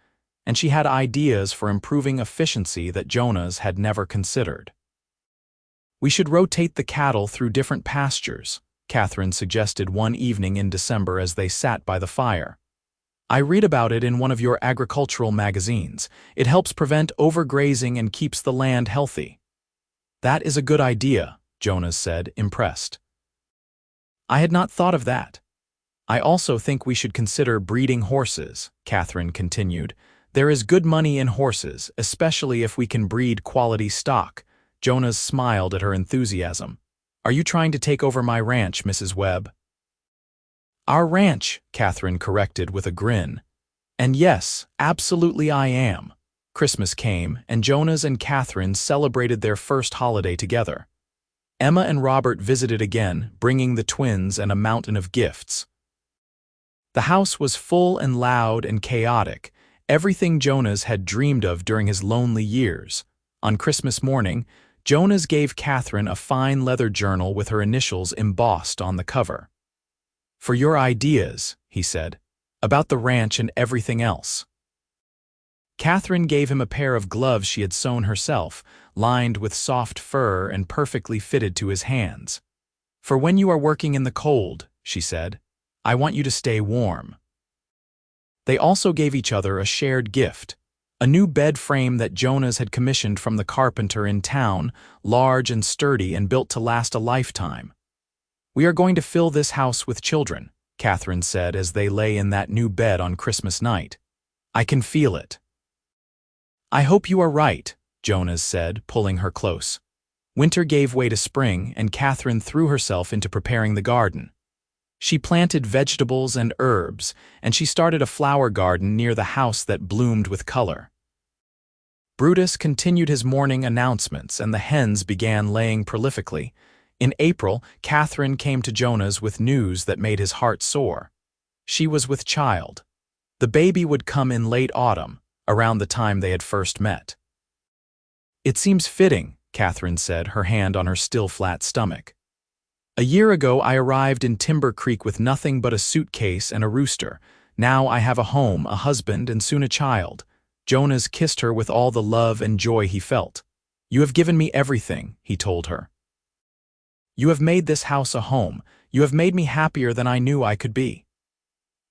Speaker 1: and she had ideas for improving efficiency that Jonas had never considered. "We should rotate the cattle through different pastures," Catherine suggested one evening in December as they sat by the fire. "I read about it in one of your agricultural magazines. It helps prevent overgrazing and keeps the land healthy." "That is a good idea," Jonas said, impressed. "I had not thought of that. I also think we should consider breeding horses," Catherine continued. "There is good money in horses, especially if we can breed quality stock." Jonas smiled at her enthusiasm. "Are you trying to take over my ranch, Mrs. Webb?" "Our ranch," Catherine corrected with a grin. "And yes, absolutely I am." Christmas came, and Jonas and Catherine celebrated their first holiday together. Emma and Robert visited again, bringing the twins and a mountain of gifts. The house was full and loud and chaotic, everything Jonas had dreamed of during his lonely years. On Christmas morning, Jonas gave Catherine a fine leather journal with her initials embossed on the cover. "For your ideas," he said, "about the ranch and everything else." Catherine gave him a pair of gloves she had sewn herself, lined with soft fur and perfectly fitted to his hands. "For when you are working in the cold," she said, "I want you to stay warm." They also gave each other a shared gift, a new bed frame that Jonas had commissioned from the carpenter in town, large and sturdy and built to last a lifetime. "We are going to fill this house with children," Catherine said as they lay in that new bed on Christmas night. "I can feel it." "I hope you are right," Jonas said, pulling her close. Winter gave way to spring, and Catherine threw herself into preparing the garden. She planted vegetables and herbs, and she started a flower garden near the house that bloomed with color. Brutus continued his morning announcements, and the hens began laying prolifically. In April, Catherine came to Jonas with news that made his heart soar. She was with child. The baby would come in late autumn, around the time they had first met. "It seems fitting," Catherine said, her hand on her still flat stomach. "A year ago I arrived in Timber Creek with nothing but a suitcase and a rooster. Now I have a home, a husband, and soon a child." Jonas kissed her with all the love and joy he felt. "You have given me everything," he told her. "You have made this house a home. You have made me happier than I knew I could be."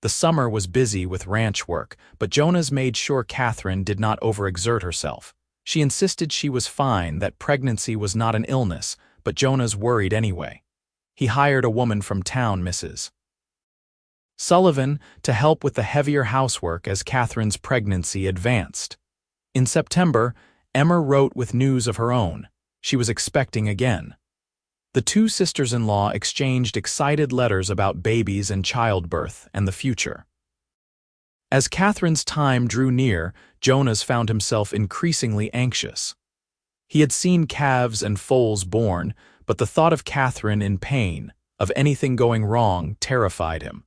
Speaker 1: The summer was busy with ranch work, but Jonas made sure Catherine did not overexert herself. She insisted she was fine, that pregnancy was not an illness, but Jonas worried anyway. He hired a woman from town, Mrs. Sullivan, to help with the heavier housework as Catherine's pregnancy advanced. In September, Emma wrote with news of her own. She was expecting again. The two sisters-in-law exchanged excited letters about babies and childbirth and the future. As Catherine's time drew near, Jonas found himself increasingly anxious. He had seen calves and foals born, but the thought of Catherine in pain, of anything going wrong, terrified him.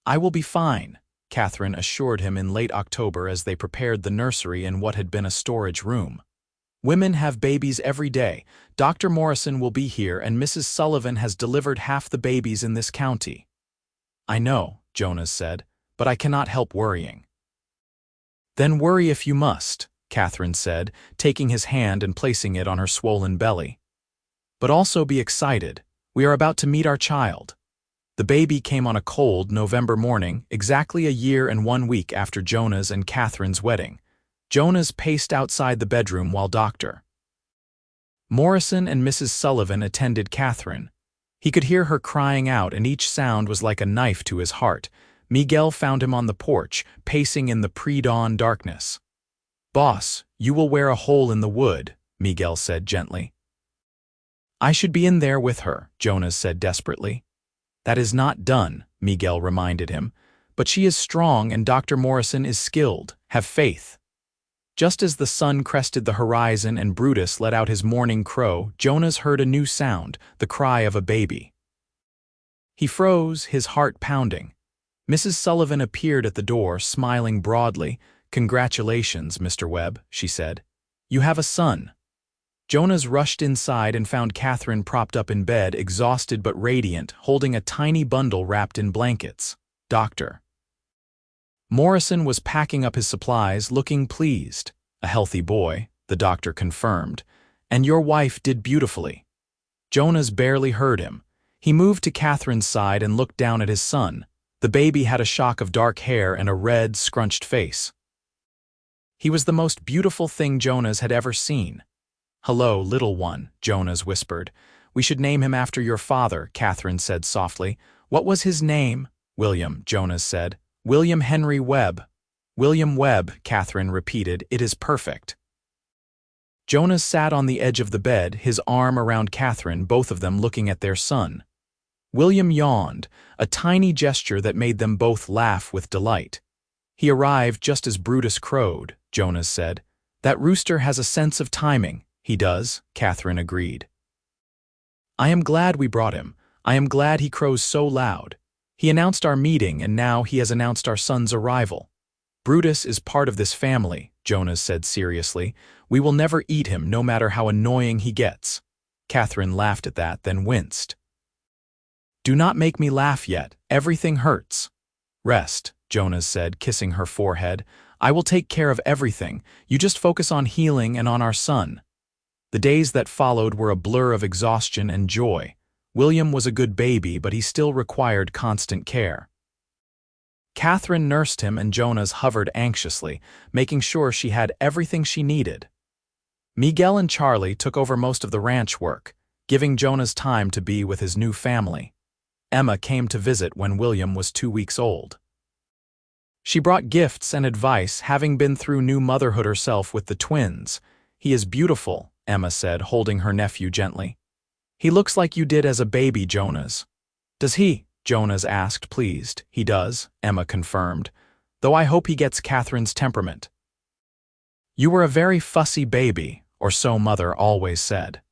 Speaker 1: "I will be fine," Catherine assured him in late October as they prepared the nursery in what had been a storage room. "Women have babies every day. Dr. Morrison will be here, and Mrs. Sullivan has delivered half the babies in this county." "I know," Jonas said, "but I cannot help worrying." "Then worry if you must," Catherine said, taking his hand and placing it on her swollen belly. "But also be excited. We are about to meet our child." The baby came on a cold November morning, exactly a year and 1 week after Jonas and Catherine's wedding. Jonas paced outside the bedroom while Dr. Morrison and Mrs. Sullivan attended Catherine. He could hear her crying out, and each sound was like a knife to his heart. Miguel found him on the porch, pacing in the pre-dawn darkness. "Boss, you will wear a hole in the wood," Miguel said gently. "I should be in there with her," Jonas said desperately. "That is not done," Miguel reminded him. "But she is strong and Dr. Morrison is skilled. Have faith." Just as the sun crested the horizon and Brutus let out his morning crow, Jonas heard a new sound, the cry of a baby. He froze, his heart pounding. Mrs. Sullivan appeared at the door, smiling broadly. "Congratulations, Mr. Webb," she said. "You have a son." Jonas rushed inside and found Catherine propped up in bed, exhausted but radiant, holding a tiny bundle wrapped in blankets. Dr. Morrison was packing up his supplies, looking pleased. "A healthy boy," the doctor confirmed. "And your wife did beautifully." Jonas barely heard him. He moved to Catherine's side and looked down at his son. The baby had a shock of dark hair and a red, scrunched face. He was the most beautiful thing Jonas had ever seen. "Hello, little one," Jonas whispered. "We should name him after your father," Catherine said softly. "What was his name?" "William," Jonas said. "William Henry Webb." "William Webb," Catherine repeated. "It is perfect." Jonas sat on the edge of the bed, his arm around Catherine, both of them looking at their son. William yawned, a tiny gesture that made them both laugh with delight. "He arrived just as Brutus crowed," Jonas said. "That rooster has a sense of timing." "He does," Catherine agreed. "I am glad we brought him. I am glad he crows so loud. He announced our meeting, and now he has announced our son's arrival." "Brutus is part of this family," Jonas said seriously. "We will never eat him, no matter how annoying he gets." Catherine laughed at that, then winced. "Do not make me laugh yet. Everything hurts." "Rest," Jonas said, kissing her forehead. "I will take care of everything. You just focus on healing and on our son." The days that followed were a blur of exhaustion and joy. William was a good baby, but he still required constant care. Catherine nursed him and Jonas hovered anxiously, making sure she had everything she needed. Miguel and Charlie took over most of the ranch work, giving Jonas time to be with his new family. Emma came to visit when William was 2 weeks old. She brought gifts and advice, having been through new motherhood herself with the twins. "He is beautiful," Emma said, holding her nephew gently. "He looks like you did as a baby, Jonas." "Does he?" Jonas asked, pleased. "He does," Emma confirmed, "though I hope he gets Catherine's temperament." "You were a very fussy baby," or so Mother always said.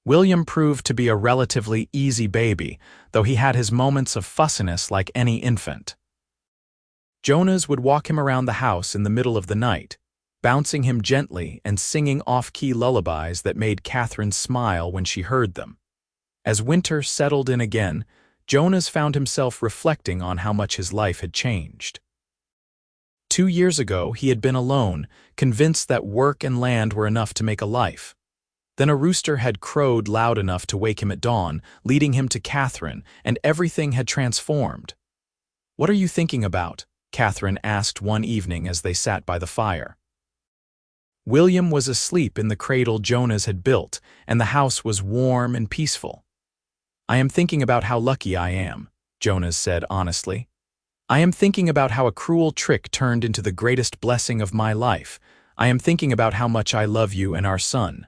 Speaker 1: William proved to be a relatively easy baby, though he had his moments of fussiness like any infant. Jonas would walk him around the house in the middle of the night, bouncing him gently and singing off-key lullabies that made Catherine smile when she heard them. As winter settled in again, Jonas found himself reflecting on how much his life had changed. 2 years ago, he had been alone, convinced that work and land were enough to make a life. Then a rooster had crowed loud enough to wake him at dawn, leading him to Catherine, and everything had transformed. "What are you thinking about?" Catherine asked one evening as they sat by the fire. William was asleep in the cradle Jonas had built, and the house was warm and peaceful. I am thinking about how lucky I am, Jonas said honestly. I am thinking about how a cruel trick turned into the greatest blessing of my life. I am thinking about how much I love you and our son.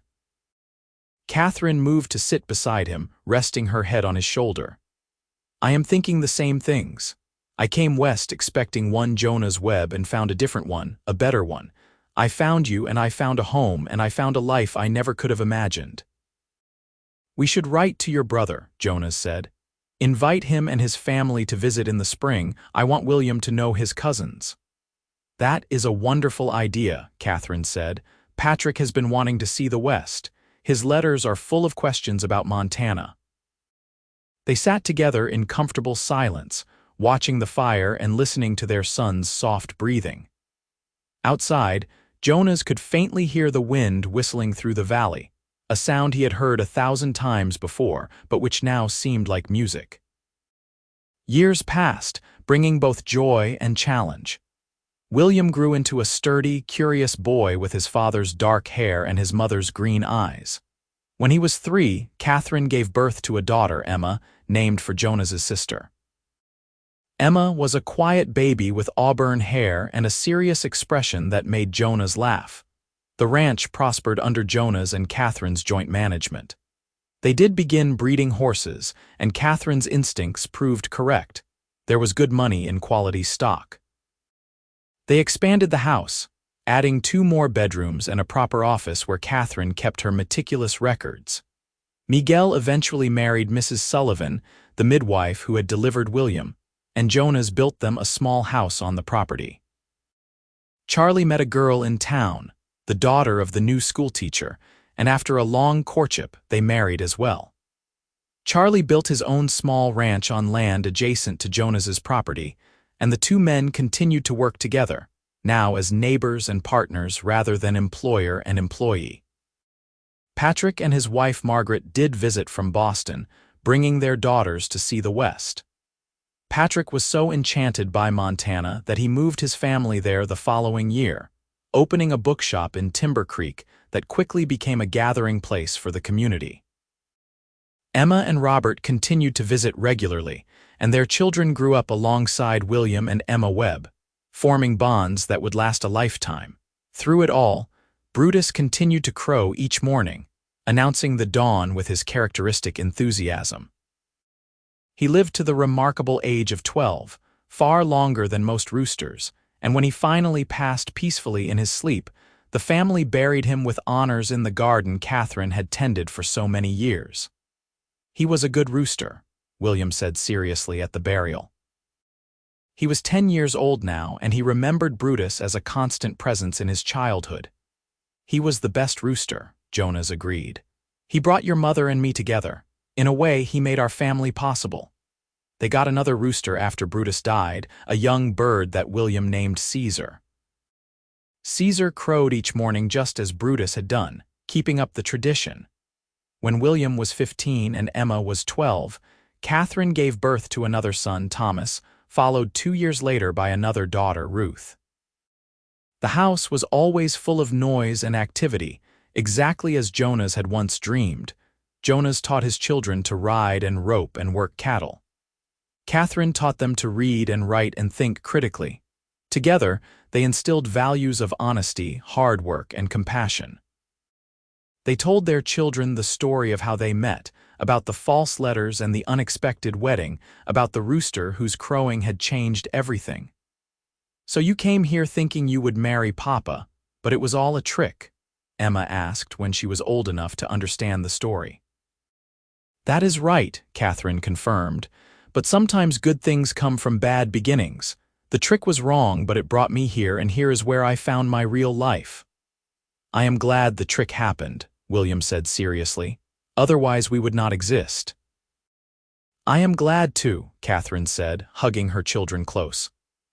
Speaker 1: Catherine moved to sit beside him, resting her head on his shoulder. I am thinking the same things. I came west expecting one Jonas Webb and found a different one, a better one. I found you and I found a home and I found a life I never could have imagined. We should write to your brother, Jonas said. Invite him and his family to visit in the spring. I want William to know his cousins. That is a wonderful idea, Catherine said. Patrick has been wanting to see the West. His letters are full of questions about Montana. They sat together in comfortable silence, watching the fire and listening to their son's soft breathing. Outside, Jonas could faintly hear the wind whistling through the valley, a sound he had heard 1,000 times before, but which now seemed like music. Years passed, bringing both joy and challenge. William grew into a sturdy, curious boy with his father's dark hair and his mother's green eyes. When he was 3, Catherine gave birth to a daughter, Emma, named for Jonas's sister. Emma was a quiet baby with auburn hair and a serious expression that made Jonas laugh. The ranch prospered under Jonas and Catherine's joint management. They did begin breeding horses, and Catherine's instincts proved correct. There was good money in quality stock. They expanded the house, adding 2 more bedrooms and a proper office where Catherine kept her meticulous records. Miguel eventually married Mrs. Sullivan, the midwife who had delivered William, and Jonas built them a small house on the property. Charlie met a girl in town, the daughter of the new schoolteacher, and after a long courtship, they married as well. Charlie built his own small ranch on land adjacent to Jonas's property, and the 2 men continued to work together, now as neighbors and partners rather than employer and employee. Patrick and his wife Margaret did visit from Boston, bringing their daughters to see the West. Patrick was so enchanted by Montana that he moved his family there the following year, opening a bookshop in Timber Creek that quickly became a gathering place for the community. Emma and Robert continued to visit regularly, and their children grew up alongside William and Emma Webb, forming bonds that would last a lifetime. Through it all, Brutus continued to crow each morning, announcing the dawn with his characteristic enthusiasm. He lived to the remarkable age of 12, far longer than most roosters, and when he finally passed peacefully in his sleep, the family buried him with honors in the garden Catherine had tended for so many years. He was a good rooster, William said seriously at the burial. He was 10 years old now, and he remembered Brutus as a constant presence in his childhood. He was the best rooster, Jonas agreed. He brought your mother and me together. In a way, he made our family possible. They got another rooster after Brutus died, a young bird that William named Caesar. Caesar crowed each morning just as Brutus had done, keeping up the tradition. When William was 15 and Emma was 12, Catherine gave birth to another son, Thomas, followed 2 years later by another daughter, Ruth. The house was always full of noise and activity, exactly as Jonas had once dreamed. Jonas taught his children to ride and rope and work cattle. Catherine taught them to read and write and think critically. Together, they instilled values of honesty, hard work, and compassion. They told their children the story of how they met, about the false letters and the unexpected wedding, about the rooster whose crowing had changed everything. "So you came here thinking you would marry Papa, but it was all a trick?" Emma asked when she was old enough to understand the story. "That is right," Catherine confirmed, "but sometimes good things come from bad beginnings. The trick was wrong, but it brought me here, and here is where I found my real life." "I am glad the trick happened," William said seriously. "Otherwise we would not exist." "I am glad too," Catherine said, hugging her children close.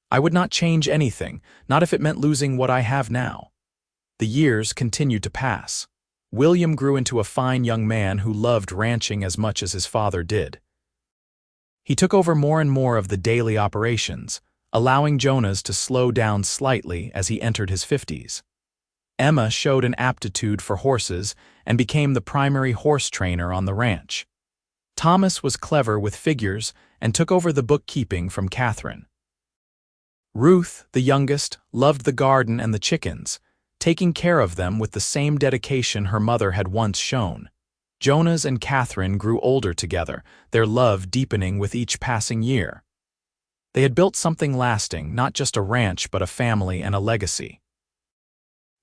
Speaker 1: "I would not change anything, not if it meant losing what I have now." The years continued to pass. William grew into a fine young man who loved ranching as much as his father did. He took over more and more of the daily operations, allowing Jonas to slow down slightly as he entered his 50s. Emma showed an aptitude for horses and became the primary horse trainer on the ranch. Thomas was clever with figures and took over the bookkeeping from Catherine. Ruth, the youngest, loved the garden and the chickens, taking care of them with the same dedication her mother had once shown. Jonas and Catherine grew older together, their love deepening with each passing year. They had built something lasting, not just a ranch but a family and a legacy.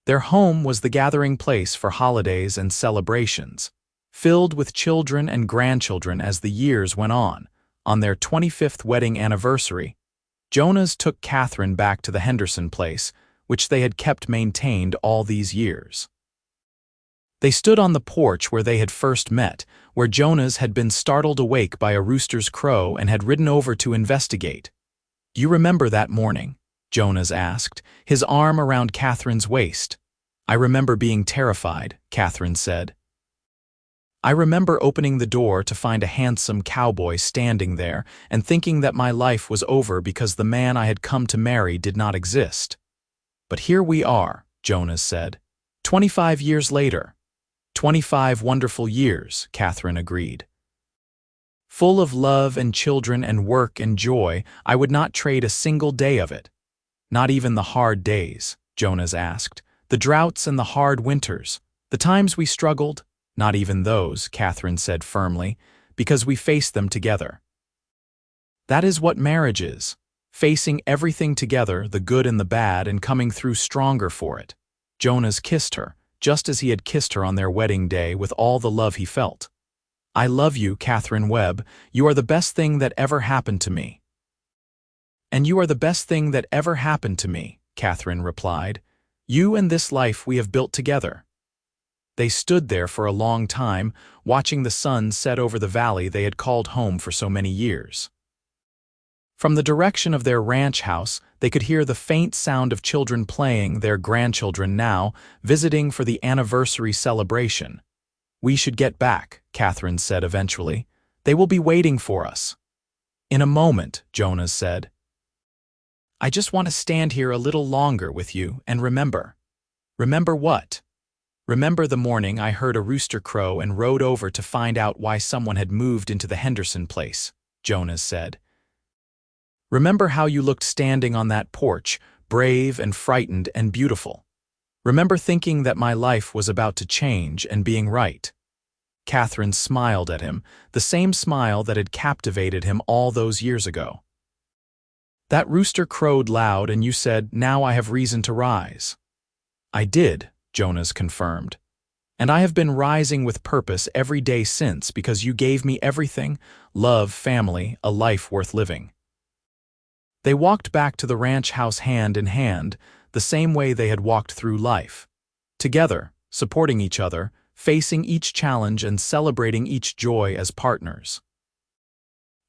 Speaker 1: Their home was the gathering place for holidays and celebrations, filled with children and grandchildren as the years went on. On their 25th wedding anniversary, Jonas took Catherine back to the Henderson place, which they had kept maintained all these years. They stood on the porch where they had first met, where Jonas had been startled awake by a rooster's crow and had ridden over to investigate. "Do you remember that morning?" Jonas asked, his arm around Catherine's waist. "I remember being terrified," Catherine said. "I remember opening the door to find a handsome cowboy standing there and thinking that my life was over because the man I had come to marry did not exist. But here we are," Jonas said. 25 years later." 25 wonderful years," Catherine agreed. "Full of love and children and work and joy, I would not trade a single day of it." "Not even the hard days?" Jonas asked. "The droughts and the hard winters, the times we struggled?" "Not even those," Catherine said firmly, "because we faced them together." "That is what marriage is, facing everything together, the good and the bad, and coming through stronger for it." Jonas kissed her, just as he had kissed her on their wedding day with all the love he felt. "I love you, Catherine Webb. You are the best thing that ever happened to me." "And you are the best thing that ever happened to me," Catherine replied. "You and this life we have built together." They stood there for a long time, watching the sun set over the valley they had called home for so many years. From the direction of their ranch house, they could hear the faint sound of children playing, their grandchildren now, visiting for the anniversary celebration. "We should get back," Catherine said eventually. "They will be waiting for us." "In a moment," Jonas said. "I just want to stand here a little longer with you and remember." "Remember what?" "Remember the morning I heard a rooster crow and rode over to find out why someone had moved into the Henderson place," Jonas said. "Remember how you looked standing on that porch, brave and frightened and beautiful. Remember thinking that my life was about to change and being right." Catherine smiled at him, the same smile that had captivated him all those years ago. "That rooster crowed loud and you said, 'Now I have reason to rise.'" "I did," Jonas confirmed. "And I have been rising with purpose every day since because you gave me everything: love, family, a life worth living." They walked back to the ranch house hand in hand, the same way they had walked through life. Together, supporting each other, facing each challenge and celebrating each joy as partners.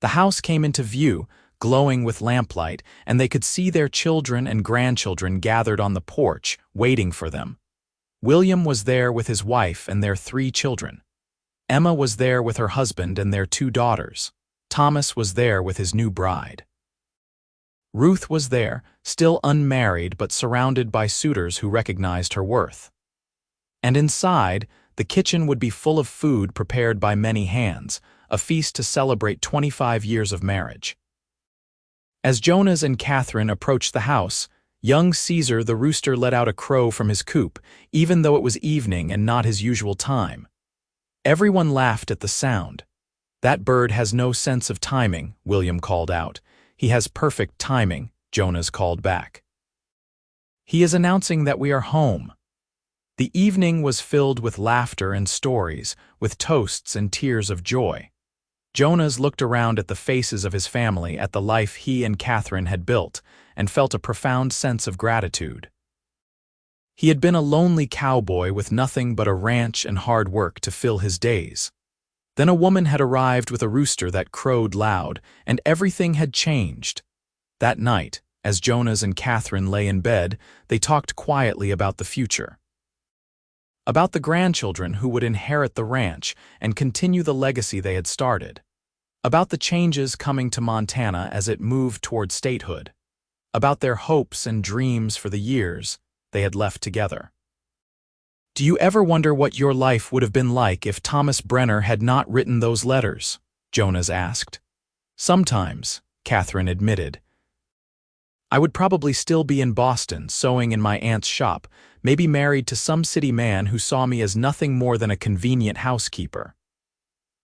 Speaker 1: The house came into view, glowing with lamplight, and they could see their children and grandchildren gathered on the porch, waiting for them. William was there with his wife and their 3 children. Emma was there with her husband and their 2 daughters. Thomas was there with his new bride. Ruth was there, still unmarried but surrounded by suitors who recognized her worth. And inside, the kitchen would be full of food prepared by many hands, a feast to celebrate 25 years of marriage. As Jonas and Catherine approached the house, young Caesar the rooster let out a crow from his coop, even though it was evening and not his usual time. Everyone laughed at the sound. "That bird has no sense of timing," William called out. "He has perfect timing," Jonas called back. "He is announcing that we are home." The evening was filled with laughter and stories, with toasts and tears of joy. Jonas looked around at the faces of his family, at the life he and Catherine had built, and felt a profound sense of gratitude. He had been a lonely cowboy with nothing but a ranch and hard work to fill his days. Then a woman had arrived with a rooster that crowed loud, and everything had changed. That night, as Jonas and Catherine lay in bed, they talked quietly about the future. About the grandchildren who would inherit the ranch and continue the legacy they had started. About the changes coming to Montana as it moved toward statehood. About their hopes and dreams for the years they had left together. "Do you ever wonder what your life would have been like if Thomas Brenner had not written those letters?" Jonas asked. Sometimes, Catherine admitted. I would probably still be in Boston, sewing in my aunt's shop, maybe married to some city man who saw me as nothing more than a convenient housekeeper.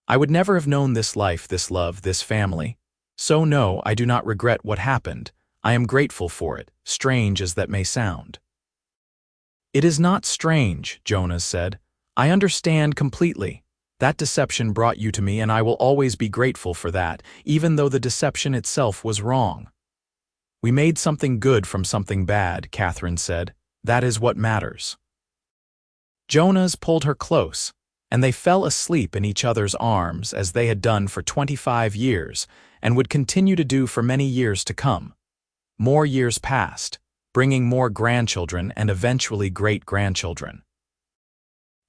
Speaker 1: I would never have known this life, this love, this family. So no, I do not regret what happened. I am grateful for it, strange as that may sound. It is not strange, Jonas said. I understand completely. That deception brought you to me, and I will always be grateful for that, even though the deception itself was wrong. We made something good from something bad, Catherine said. That is what matters. Jonas pulled her close, and they fell asleep in each other's arms as they had done for 25 years and would continue to do for many years to come. More years passed, bringing more grandchildren and eventually great-grandchildren.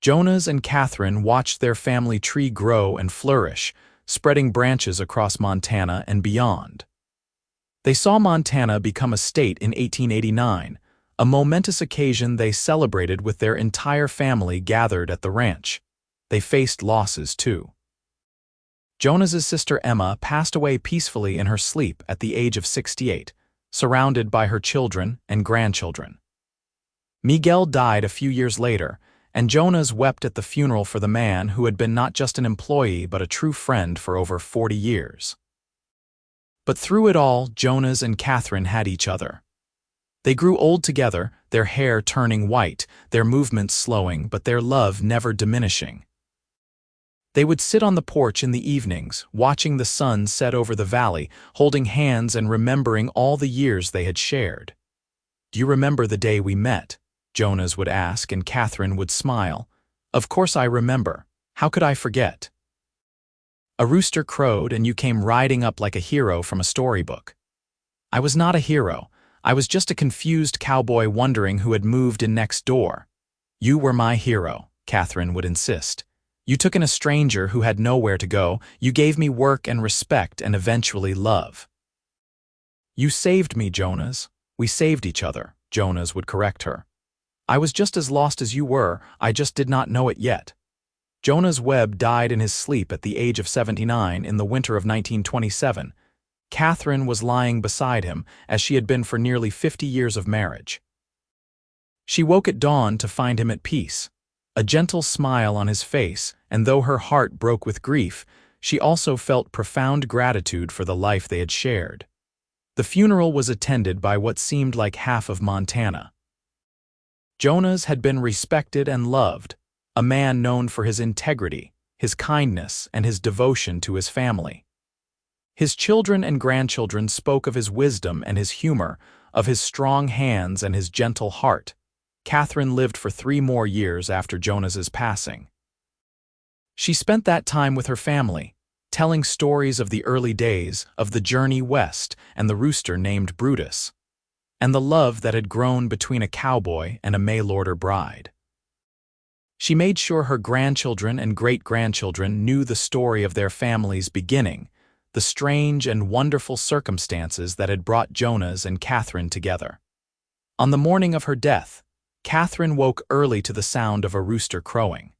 Speaker 1: Jonas and Catherine watched their family tree grow and flourish, spreading branches across Montana and beyond. They saw Montana become a state in 1889, a momentous occasion they celebrated with their entire family gathered at the ranch. They faced losses, too. Jonas's sister Emma passed away peacefully in her sleep at the age of 68, surrounded by her children and grandchildren. Miguel died a few years later, and Jonas wept at the funeral for the man who had been not just an employee but a true friend for over 40 years. But through it all, Jonas and Catherine had each other. They grew old together, their hair turning white, their movements slowing, but their love never diminishing. They would sit on the porch in the evenings, watching the sun set over the valley, holding hands and remembering all the years they had shared. "Do you remember the day we met?" Jonas would ask, and Catherine would smile. "Of course I remember. How could I forget? A rooster crowed and you came riding up like a hero from a storybook." "I was not a hero. I was just a confused cowboy wondering who had moved in next door." "You were my hero," Catherine would insist. "You took in a stranger who had nowhere to go. You gave me work and respect and eventually love." "You saved me, Jonas. We saved each other," Jonas would correct her. "I was just as lost as you were, I just did not know it yet." Jonas Webb died in his sleep at the age of 79 in the winter of 1927. Catherine was lying beside him, as she had been for nearly 50 years of marriage. She woke at dawn to find him at peace, a gentle smile on his face, and though her heart broke with grief, she also felt profound gratitude for the life they had shared. The funeral was attended by what seemed like half of Montana. Jonas had been respected and loved, a man known for his integrity, his kindness, and his devotion to his family. His children and grandchildren spoke of his wisdom and his humor, of his strong hands and his gentle heart. Catherine lived for 3 more years after Jonas's passing. She spent that time with her family, telling stories of the early days, of the journey west and the rooster named Brutus, and the love that had grown between a cowboy and a mail-order bride. She made sure her grandchildren and great-grandchildren knew the story of their family's beginning, the strange and wonderful circumstances that had brought Jonas and Catherine together. On the morning of her death, Catherine woke early to the sound of a rooster crowing.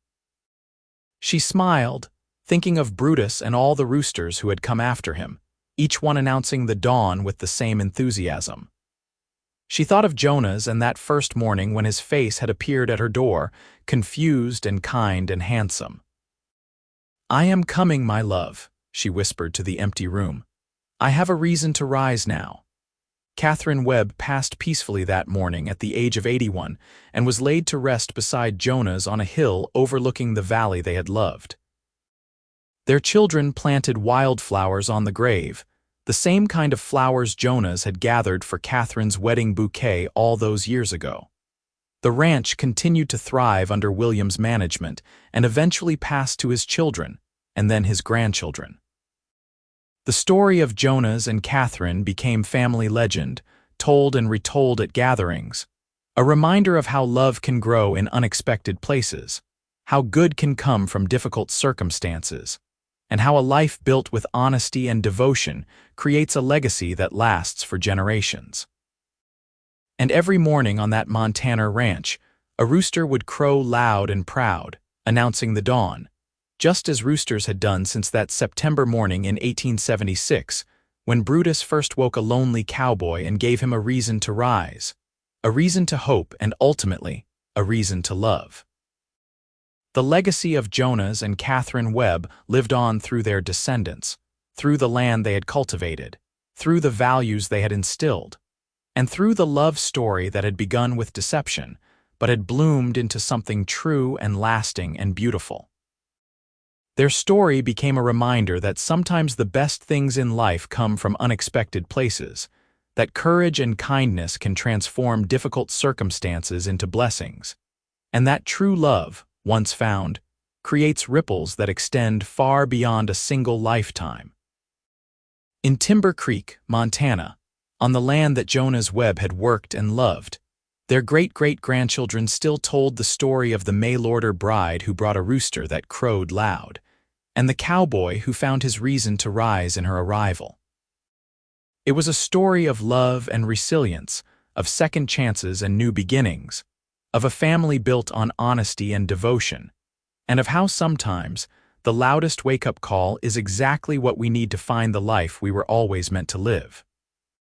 Speaker 1: She smiled, thinking of Brutus and all the roosters who had come after him, each one announcing the dawn with the same enthusiasm. She thought of Jonas and that first morning when his face had appeared at her door, confused and kind and handsome. "I am coming, my love," she whispered to the empty room. "I have a reason to rise now." Catherine Webb passed peacefully that morning at the age of 81 and was laid to rest beside Jonas on a hill overlooking the valley they had loved. Their children planted wildflowers on the grave, the same kind of flowers Jonas had gathered for Catherine's wedding bouquet all those years ago. The ranch continued to thrive under William's management and eventually passed to his children, and then his grandchildren. The story of Jonas and Catherine became family legend, told and retold at gatherings, a reminder of how love can grow in unexpected places, how good can come from difficult circumstances, and how a life built with honesty and devotion creates a legacy that lasts for generations. And every morning on that Montana ranch, a rooster would crow loud and proud, announcing the dawn, just as roosters had done since that September morning in 1876, when Brutus first woke a lonely cowboy and gave him a reason to rise, a reason to hope, and ultimately, a reason to love. The legacy of Jonas and Catherine Webb lived on through their descendants, through the land they had cultivated, through the values they had instilled, and through the love story that had begun with deception, but had bloomed into something true and lasting and beautiful. Their story became a reminder that sometimes the best things in life come from unexpected places, that courage and kindness can transform difficult circumstances into blessings, and that true love, once found, creates ripples that extend far beyond a single lifetime. In Timber Creek, Montana, on the land that Jonas Webb had worked and loved, their great-great-grandchildren still told the story of the mail-order bride who brought a rooster that crowed loud, and the cowboy who found his reason to rise in her arrival. It was a story of love and resilience, of second chances and new beginnings, of a family built on honesty and devotion, and of how sometimes the loudest wake-up call is exactly what we need to find the life we were always meant to live.